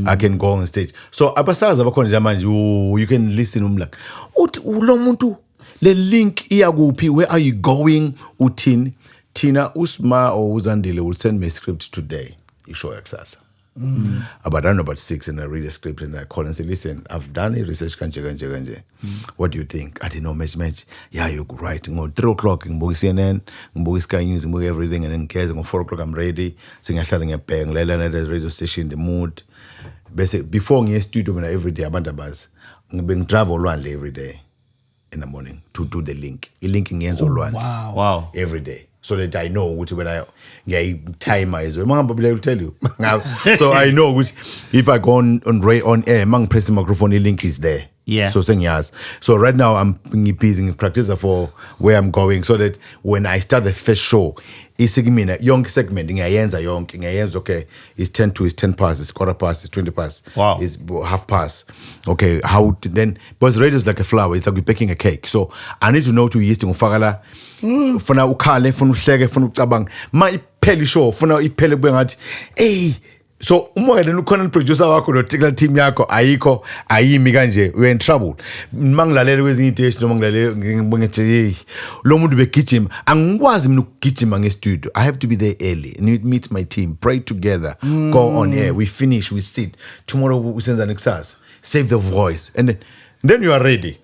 I can go on stage. So, abasaza bakona jamani, you can listen like, ulo muntu, le link iyagupi, where are you going? Utin, Tina, Usma or Uzandile will send me a script today. Isho yaksasa. About I don't know about 6, and I read the script and I call and say, listen, I've done a research kanje. What do you think? I didn't know match. Yeah, you're right. 3 o'clock in CNN, in Sky News, in everything, and then cares. 4 o'clock I'm ready. Sing a starting a bang, Lela at the radio station, the mood. Basically, before I studio when every day about bus, I'm being travel one every day in the morning to do the link. Linking ends on one. Wow. Every day. So that I know which when I get time is well. But I will tell you. So I know which if I go on air, mang press the microphone, the link is there. Yeah. So saying yes. So right now I'm busy in practice for where I'm going, so that when I start the first show, it's a young segment. Okay, it's 10 to, it's 10 past, it's quarter past, it's 20 past. Wow. It's half past. Okay, how to, then because radio is like a flower, it's like we're baking a cake. So I need to know to yeast ufakala. Funa ukale, funa uhleke, funa ucabang. Ma ipheli show, funa iphele kube ngathi, hey. So umoya then ukhona producer wakho no technical team yakho ayikho ayimi kanje, we're in trouble. Mangilalele kwezinye iteshi noma ngilalele ngibongethi lo muntu begijima, angikwazi mina ukugijima ngestudio. I have to be there early, meet my team, pray together, go on air, we finish, we sit. Tomorrow we send an exercise, save the voice, and then you are ready.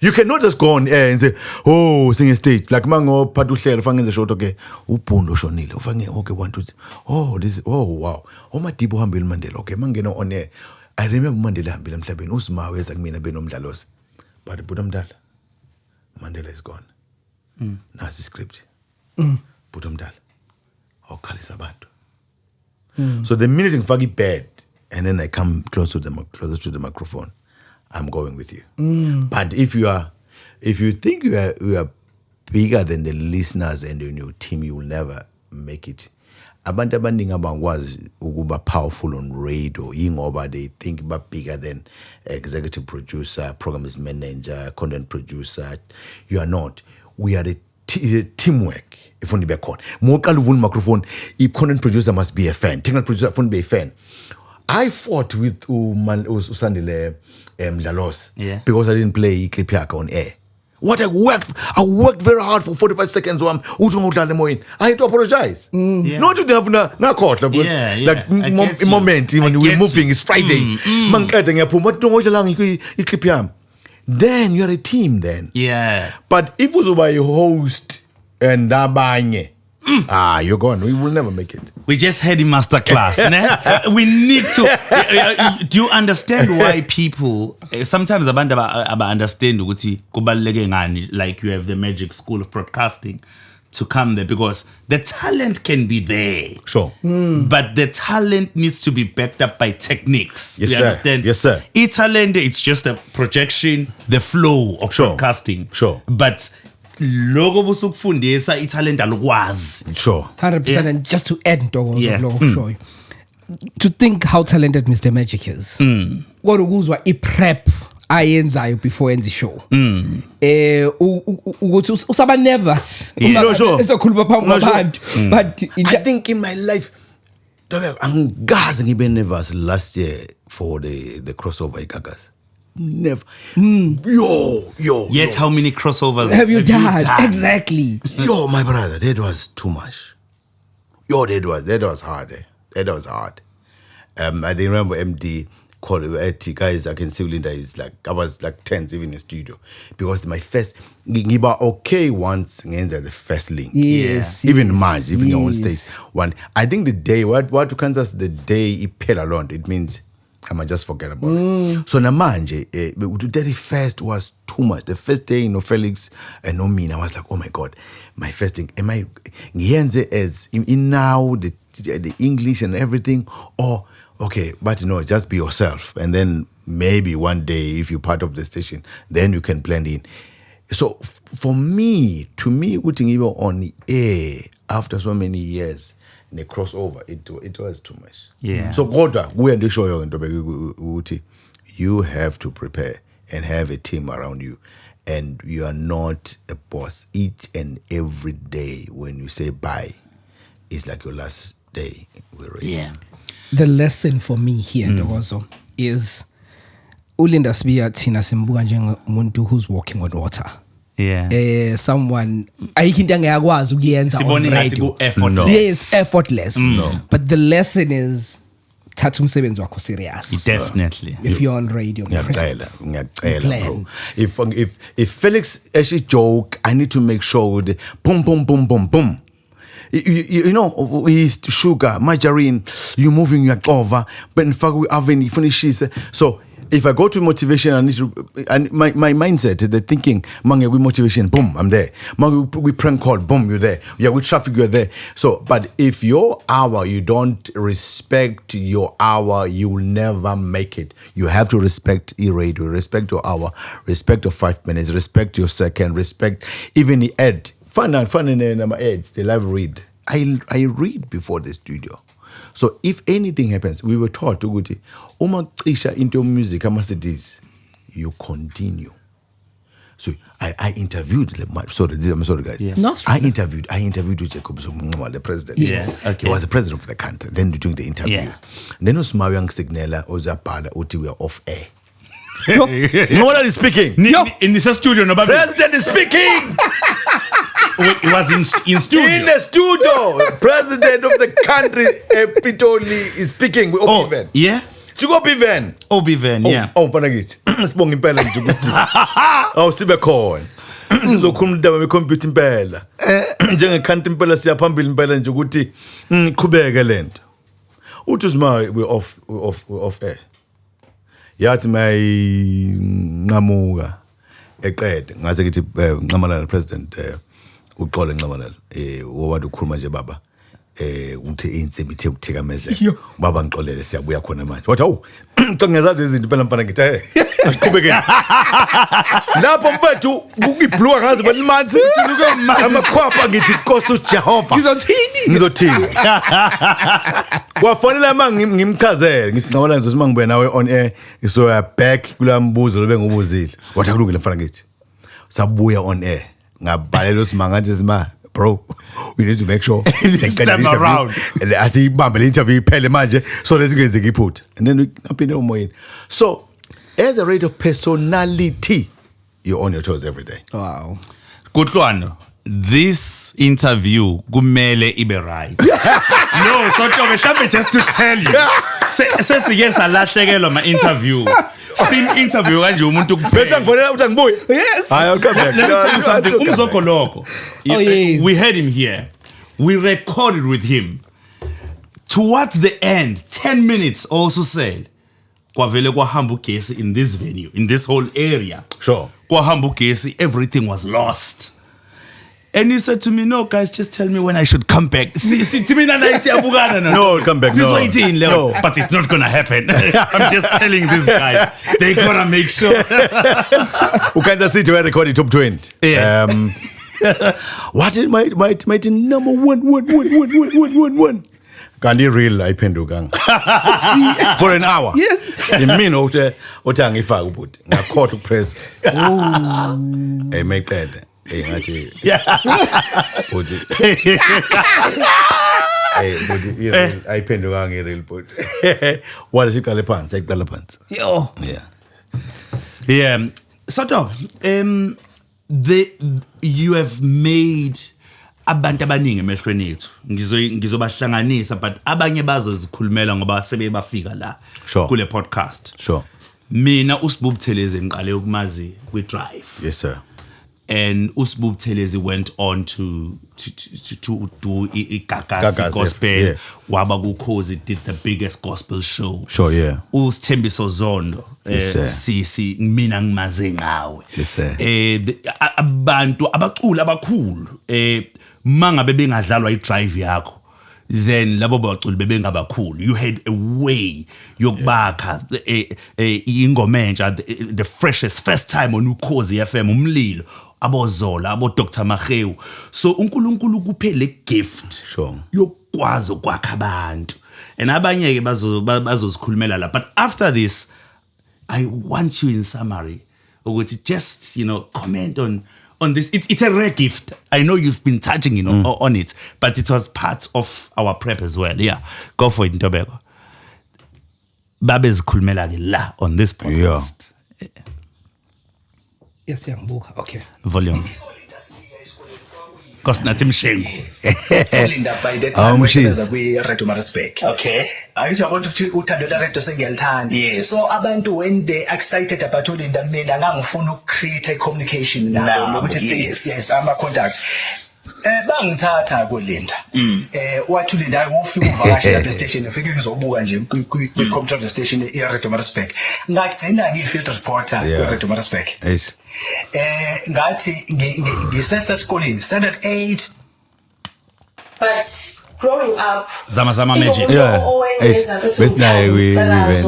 You cannot just go on air and say, oh, sing a stage. Like mango patushel fangen the shot, okay. Upundo shonile. Fangen okay 1 2 3. Oh, this oh wow. Oh my tipo hambil Mandela. Okay, mangeno on air. I remember Mandela hambil mhlabeni. Usma weza kumina benomdlalos. But Budamdal. Mandela is gone. Nasi script. Budamdal. Oh, Kalisabantu. So the minute ngifaki bed and then I come closer to the microphone, I'm going with you. But if you think you are bigger than the listeners and in your team, you will never make it. Abantu abaningi abangwazi ukuba powerful on radio ingoba they think ba bigger than executive producer, programs manager, content producer. You are not. We are a teamwork. If only be called. Moqala uvula microphone, if content producer must be a fan, technical producer must be a fan. I fought with Usandile Mdalos because I didn't play clip yakho on air. What I worked very hard for 45 seconds. I had to apologize. Not to have na court. Like moment when we're moving, it's Friday. Then you're a team then. Yeah. But if it was by a host and dabanye, you're gone. We will never make it. We just had a masterclass. We need to. Do you understand why people sometimes abantu understand ukuthi kubaluleke ngani, like you have the Magic School of Broadcasting to come there, because the talent can be there. Sure. But the talent needs to be backed up by techniques. Yes, you sir. understand? Yes, sir. Talent, it's just a projection, the flow of broadcasting. Sure. But logo busukufundisa italent alukwazi. Sure. 100%. And just to add, Yeah. To think how talented Mr. Magic is. What ukuzwa i-prep ayenzayo before enzi show. Ukuthi usaba nervous. Sure. Esokhuluma phambi kwabantu. But I think in my life, angazi ngibe nervous last year for the crossover Gagas. Never. Yo. Yet how many crossovers have you done? Exactly. Yo, my brother, that was too much. Yo, that was hard. That was hard. I didn't remember MD called guys. I can see Linda is like, I was like tense even in the studio because my first ngiba okay once ngenza the first link. Yes. Even March, even on stage one. I think the day what to Kansas the day it paid along. It means I might just forget about it. So namanje, the 31st was too much. The first day, Felix and no me, I was like, oh my God, my first thing. Am I ngiyenze as in now the English and everything, or okay, but just be yourself, and then maybe one day if you're part of the station, then you can blend in. So for me, putting even on the air after so many years. The crossover, it was too much. Yeah. So Goda, we and the show you have to prepare and have a team around you, and you are not a boss. Each and every day when you say bye, it's like your last day. Yeah. The lesson for me here also is ulinda sibiya thina simbuka njengomuntu who's walking on water. Yeah. Someone ayikho into angiyakwazi ukuyenza on radio. Effortless. Yes, effortless. But the lesson is thatha umsebenzi wakho serious. Definitely. If you're on radio. Ngiyacela bro. If Felix actually joke, I need to make sure the boom boom boom boom boom. You know, he's sugar, margarine, you moving your over, but in fact we haven't finished. So if I go to motivation, I need to, and my mindset, the thinking, we motivation, boom, I'm there. We prank call, boom, you're there. Yeah, we traffic, you're there. So, but if your hour, you don't respect your hour, you will never make it. You have to respect radio, respect your hour, respect your 5 minutes, respect your second, respect even the ad. Fun in my ads, the live read. I read before the studio. So if anything happens, we were taught to go to into music, CDs, you continue. So I interviewed. I'm sorry guys. Yeah. No. I interviewed with Jacob Zuma, the president. Yes. Okay. He was the president of the country. Then doing the interview. Yeah. Then Usmariang Signaler Ozapala Oti we are off air. Nobody is speaking. In this studio, nobody. President is speaking. It was in studio. In the studio, president of the country, Pitoli is speaking. We Obiven. Yeah. Sugo Obiven. Obiven, yeah. Oh, panagit. Sibonga impela nje ukuthi. Oh, sibe khona. Sizokhuluma indaba yecomputer impela. Njenge country impela siyaphambili impela nje ukuthi iqhubeke lento. Uthi usima we off air. Yathi mayinqamuka eqede ngaze ngithi Nxamalala president uxole Nxamalala wabantu ukhuluma nje baba uthi insimbi ithe ukuthikamezela baba ngixolele siyabuya khona manje wathi awu cha ngiyazazi izinto phela mfana ngithi asiqhubeke lapho mfethu ukibhluka ngazi banimanzi amakhwapha ngithi Nkosi uJehova ngizothini kwafanele manje ngimchazele ngithi Nxamalala ngizothi ngibuye nawe on air so back kulambuzo lobe ngubuzile wathi akulungile mfana ngithi sabuya on air ngabalela usimanga nje sima bro, we need to make sure this time around asibambe le interview iphele manje so lesingenze ngiphutha and then we aphinde umoyeni. So as a radio personality, you're on your toes every day. Wow. Kutlwano, this interview kumele ibe right. No, so mhlawumbe just to tell you. Sesike salahlekelwa ma interview. Sim interview kanje umuntu bese ngifonela uthi ngibuye. Yes. I'll come back. Let me tell you something. Umzokoloko. Oh, yes. We had him here. We recorded with him. Towards the end, 10 minutes also said, kwavele kwahamba ugesi in this venue, in this whole area. Sure. Kwahamba ugesi, everything was lost. And he said to me, no, guys, just tell me when I should come back. No, come back. No. But it's not going to happen. I'm just telling this guy. They're going to make sure. Kansas City were recording top 20. Yeah. What is my number one? Kandi real ayiphendukanga. For an hour. Yes. Imina uthi angifaka ubuthi. Ngakhohle ukupress. Meqede. Ngathi uthi ayiphendukanga ireal but what is iqale phansi ayiqala phansi. Yo. Yeah. Sort of you have made abantu abaningi emehlweni ethu ngizobahlanganisa but abanye bazozikhulumela ngoba sebebafika la kule podcast. Sure. Mina uSibu Buthelezi ngiqale ukumazi kwi drive. Yes sir. And Usbu Buthelezi went on to do Gagazi gospel. Yeah. Waba Ukhozi did the biggest gospel show. Sure, yeah. Usthembiso Zondo. Yes, sir. Si mina ngimaze ngawe. Yes, sir. Abantu abaculi abakhulu mangabe bengadlalwa idrive yakho, then labo baculi bebengabakhulu. You had a way yokubakha ingoma entsha, the freshest first time on Ukhozi FM, umlilo abozola abo Dr Mahewu. So uNkulunkulu kuphe le gift Sure. yokwazi ukwakha abantu, and abanye ke bazosikhulumela la. But after this, I want you in summary ukuthi just comment on this. It's a rare gift. I know you've been touching on it, but it was part of our prep as well. Yeah, go for it, Ntobeko. Babezikhulumela ke la on this podcast. Yes, young book. Okay. Volume. Because nathi mshengu. Linda by the time usebenza kwi-Radio Maritzburg. Okay. Ayizabona ukuthi uthando lweRadio sengiyalithanda. Yes. So abantu when they excited about uLinda, mina ngangifuna ukcreate a communication nabo nokuthi yes ama contact. Bangithatha kuLinda. Wathi uLinda ufika uvakashela la station ufike ngizobuka nje kwi-control station eRadio Maritzburg. Ngagcina ngiyi-field reporter kwi-Radio Maritzburg. Yes. Ngathi ngisesesikoleni standard 8. But growing up, Zama Magic. Besinaye we-event.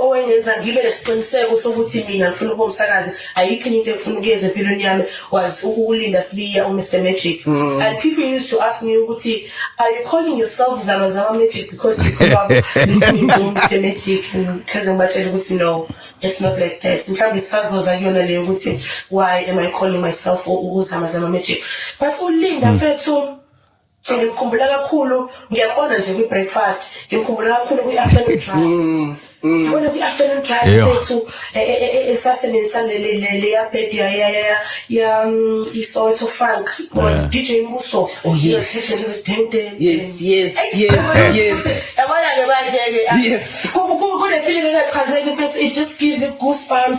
owengenza ngibe lesiqiniseko sokuthi mina ngifuna ukuba umsakazi, ayikho into engifuna ukuyenza empilweni yami was ukulinda Sibiya uMr Magic. And people used to ask me ukuthi, are you calling yourself Zama Magic because you grew up listening to Mr Magic? Because ngibatshela ukuthi no, it's not like that. Mhlawumbe isazoza kuyona leyo ukuthi why am I calling myself uZama Magic? But uLinda mfethu ngimkhumbula kakhulu, ngiyabona nje kwi-breakfast, ngimkhumbula kakhulu kwi-afternoon drive. Ngibona kwi-afternoon drive fethu esasebenzisa le yaped ya iSoweto Funk was DJ Mbuso. Oh yes. Yes. Yabona ke manje ke Yes. kune feeling engachazeki mfethu, it just gives you goosebumps.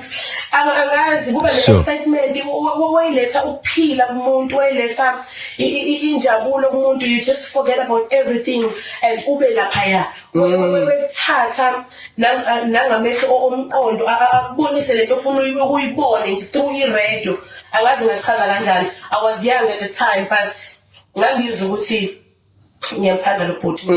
Angazi kuba ne-excitement wayiletha ukuphila kumuntu, wayiletha injabulo kumuntu. You just forget about everything and ube laphaya wethatha nangamehlo omqondo akubonise lento ofuna ukuyibone through i-radio. Angazi ngachaza kanjani. I was young at the time, but ngangizwa ukuthi ngiyamthanda lo bhuti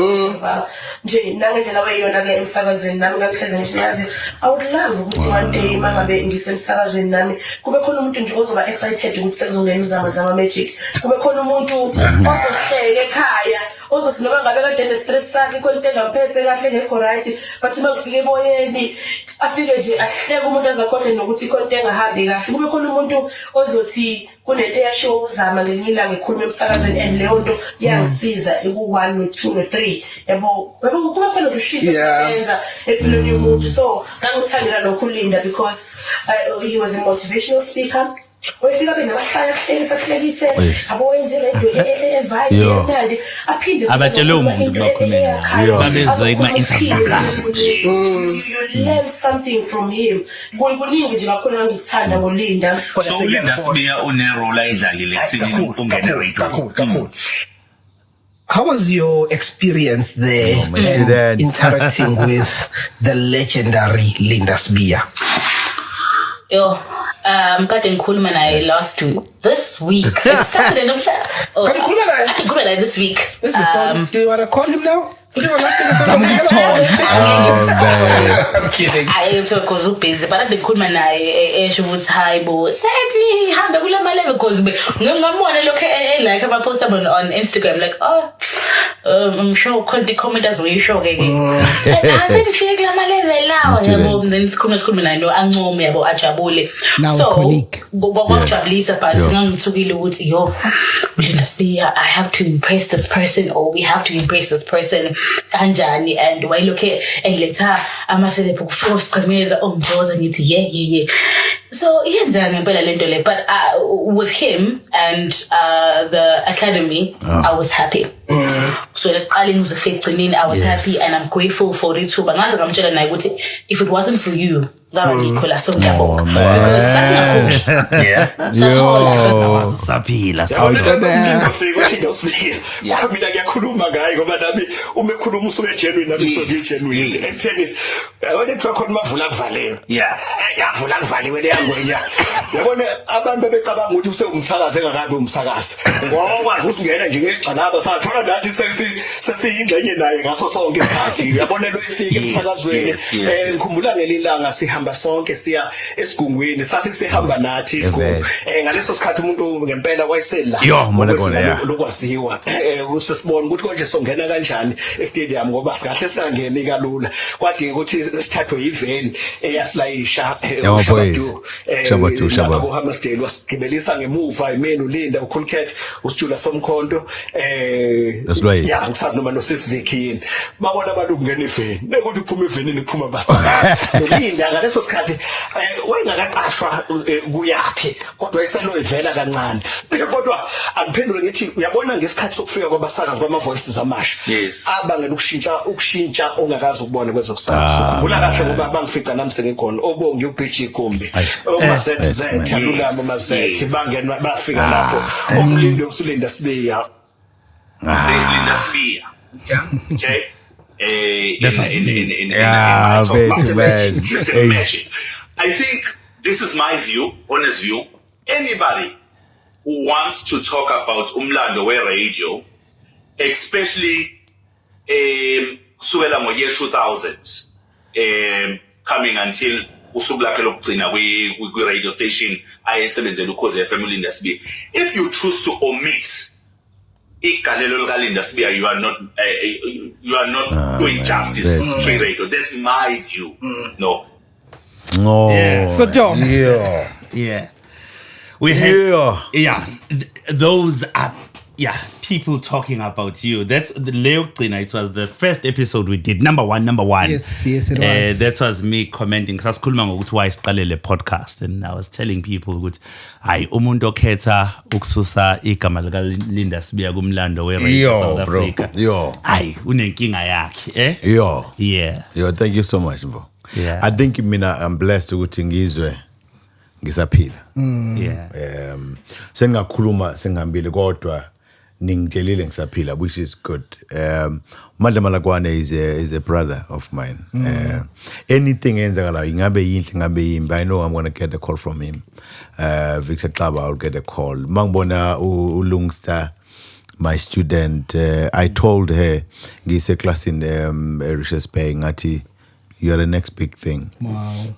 nje nangendlela weyona ke emsakazweni nami ngangihleze nje yazi I would love ukuthi one day mangabe ngisemsakazweni nami kube khona umuntu nje ozoba excited ukuthi sekuzongena uZama Magic, kube khona umuntu ozohleka ekhaya ozosinoma ngabe kade ne-stress sakhe khona into engamphethe kahle ngekho right, but makufike emoyeni afike nje ahleke umuntu azakhohle nokuthi khona into engahambi kahle, kube khona umuntu ozothi kunento eyashiwo uZama ngelinye ilanga ekhuluma emsakazweni and leyo nto iyangisiza ku-1 no-2 no-3 yabo kube khona ushintsho esenza empilweni yomuntu. So ngangithandela lokhu uLinda because he was a motivational speaker. Wefika benabahlaya kuhlekise abowenze radio evibe emnandi aphinde abatshele umuntu bakhuluma babezwe kuma-interviews abo. You learn something from him. Kuningi nje kakhulu ngangikuthanda ngoLinda. So uLinda Sibiya une-role ayidlalile ekutheni ungene radio. How was your experience there interacting with the legendary Linda Sibiya? Kade ngikhuluma naye this week. It's Saturday, no? I can call naye this week. This is fun. Do you want to call him now? I'm kidding. Because busy, but I didn't call naye esho ukuthi hayi bo send me hambe kula malebe because ngamona lokho like ama post on Instagram like I'm sure commenters we show ke ase bifike kula malebe lawo yabo then sikhuluma naye no ancome yabo ajabule. So ngokujabulisa but ngangithukile ukuthi yo Linda Sibiya, I have to impress this person or we have to impress this person kanjani, and wayilokhe eletha amaselebhu kuforce qemeza omboza ngithi yeah. So yenza ngempela lento le, but with him and the academy I was happy. So leqaleni uzofika egcineni I was happy and I'm grateful for it too. Bangaze ngamtshela naye ukuthi if it wasn't for you ngaba ngikho la so ngiyabonga because sasingakhokhi Yo, saphila mina ngiyakhuluma ngayo ngoba nami uma ekhuluma usuke genuine nami usuke genuine ekutheni wena kuthiwa khona mavula kuvalelwe yavula kuvaliwe leyangwenya yabona abantu bebecabanga ukuthi usewumsakazi engakabi umsakazi ngoba ukwazi ukuthi ungena nje ngegxalaba sathola nathi sesiyingxenye naye ngaso sonke isikhathi yabona lo ifike emsakazweni ngikhumbula ngelilanga sihamba sonke siya esigungwini sathi sihamba nathi isigungu ngaleso sikhathi umuntu ngempela wayesela lokwaziwa usesibona ukuthi konje songena kanjani e-stadium ngoba sikahle singangeni kalula kwathi ukuthi sithathwe yiveni eyasilayisha Shabatu Hammersdale wasigibelisa ngemuva imenu Linda uCoolcat uSjula Somkhondo ya ngisathi noma noSisvikini babona abantu kungena iveni nekuthi uphuma evenini kuphuma basakazi noLinda ngaleso sikhathi wayengakaqashwa kuyapi kodwa wayeselo ivela kancane kodwa angiphendule ngithi uyabona ngesikhathi sokufika kwabasakazi kwama voices amasha abangela ukushintsha ongakazi ukubona kwezokusakaza kula kahle ngoba bangifica nami sengikhona obongi uBG Gumbi uMazethe Thalulama Mazethe bangena bafika lapho umlindo usulinda sibiya Linda Spear. Okay. Just imagine. I think this is my view, honest view. Anybody who wants to talk about umlando we radio, especially kusukela ngoyear 2000, coming until usuku lakhe lokugcina kwi radio station ayesebenzela uKhosi FM uLinda Sibiya. If you choose to omit igalelo likaLinda Sibiya, you are not doing justice to radio. That's my view. No. So John, we had those are people talking about you. That's the Leo Tina. It was the first episode we did. Number one. Yes, it was. That was me commenting. Because I started podcast, and I was telling people, "Good, I umuntu okhetha ukususa igama likaLinda Sibiya kumlando we radio South Africa. Ay, unenkinga yakhe, Yo, thank you so much, bro. Yeah. I think I'm blessed ukuthi ngizwe ngisaphila. Sengakhuluma sengihambile kodwa ningitshelile ngisaphila, which is good. Mandla Malakwane is a brother of mine. Anything enzakala ingabe yinhle ngabe yimbi, I know I'm going to get a call from him. Victor Xaba, I'll get a call. Mangibona uLungster, my student, I told her ngise class in Richards Bay ngathi you are the next big thing. Wow.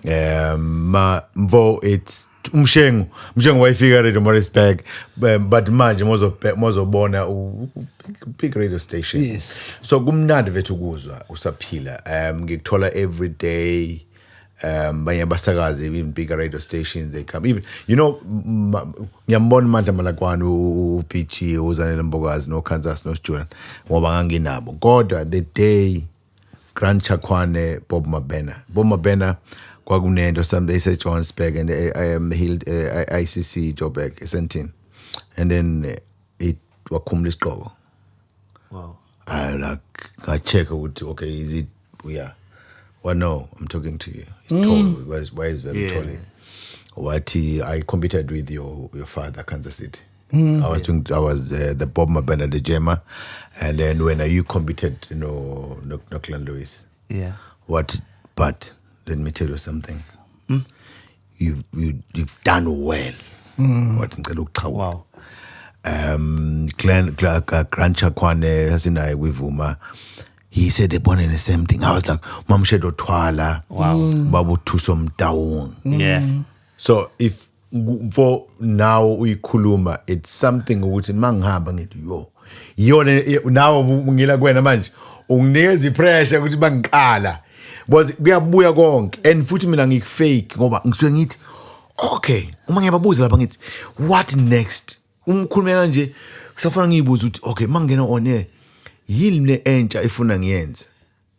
It's umshengu wayifika Radio Maritzburg, but manje mozobona big radio station. Yes. So kumnandi vethu ukuzwa usaphila. Ngikuthola every day. Banye basakazi even bigger radio stations they come. Even ngiyambona Mandla Malakwane uPG uZanele Mbokazi no Kansas no Stuart ngoba nganginabo. Kodwa the day Grant Chakwane Bob Mabena kwakunento someday said Johannesburg and I am healed ICC Joburg Sentin, and then it wakumla isiqoko. Wow. I check okay, is it well, no, I'm talking to you. He's tall. Why is very tall? What I competed with your father, Kansas City. I was the Bob Mabena, the Gemma, and then when you competed, Clan Lewis. Yeah. But let me tell you something. You've done well. Wow. Grant Chakwane, Hasina Wivuma. He said they're born in the same thing. I was like, Mam Shedo Twala. Wow. Babu Tusom Down. Yeah. So if for now we kuluma, it's something which manghamba ngithi yo now ngila kwena manje unginikeza ipressure ukuthi bangiqala because kuyabuya konke and futhi mina ngikufake ngoba ngisuke ngithi okay uma ngiyababuza lapha ngithi what next umkhulume kanje kusafana ngiyibuza ukuthi okay mangena on air yini le entsha ifuna ngiyenze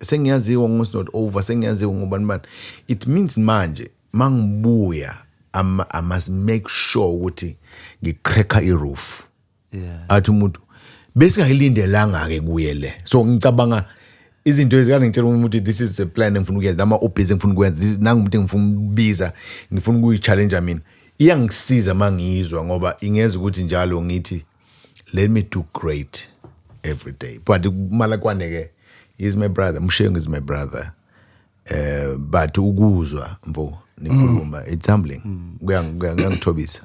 sengiyaziwa ngokuthi not over sengiyaziwa ngobani it means manje mangibuya I must make sure ukuthi ngicracker iroof. Athi umuntu bese ngayilindelanga ke kuyele. So ngicabanga izinto ezikade ngitshela umuntu this is the plan engifuna ukuyenza nama obhizi engifuna ukwenza nangu umuntu engifuna ukubiza ngifuna ukuyi-challenge mina iyangisiza mangizwa ngoba ingenza ukuthi njalo ngithi let me do great every day but Malakwane is my brother, Msheng is my brother, but ukuzwa mbo nikhuluma it's humbling kuyangithobisa.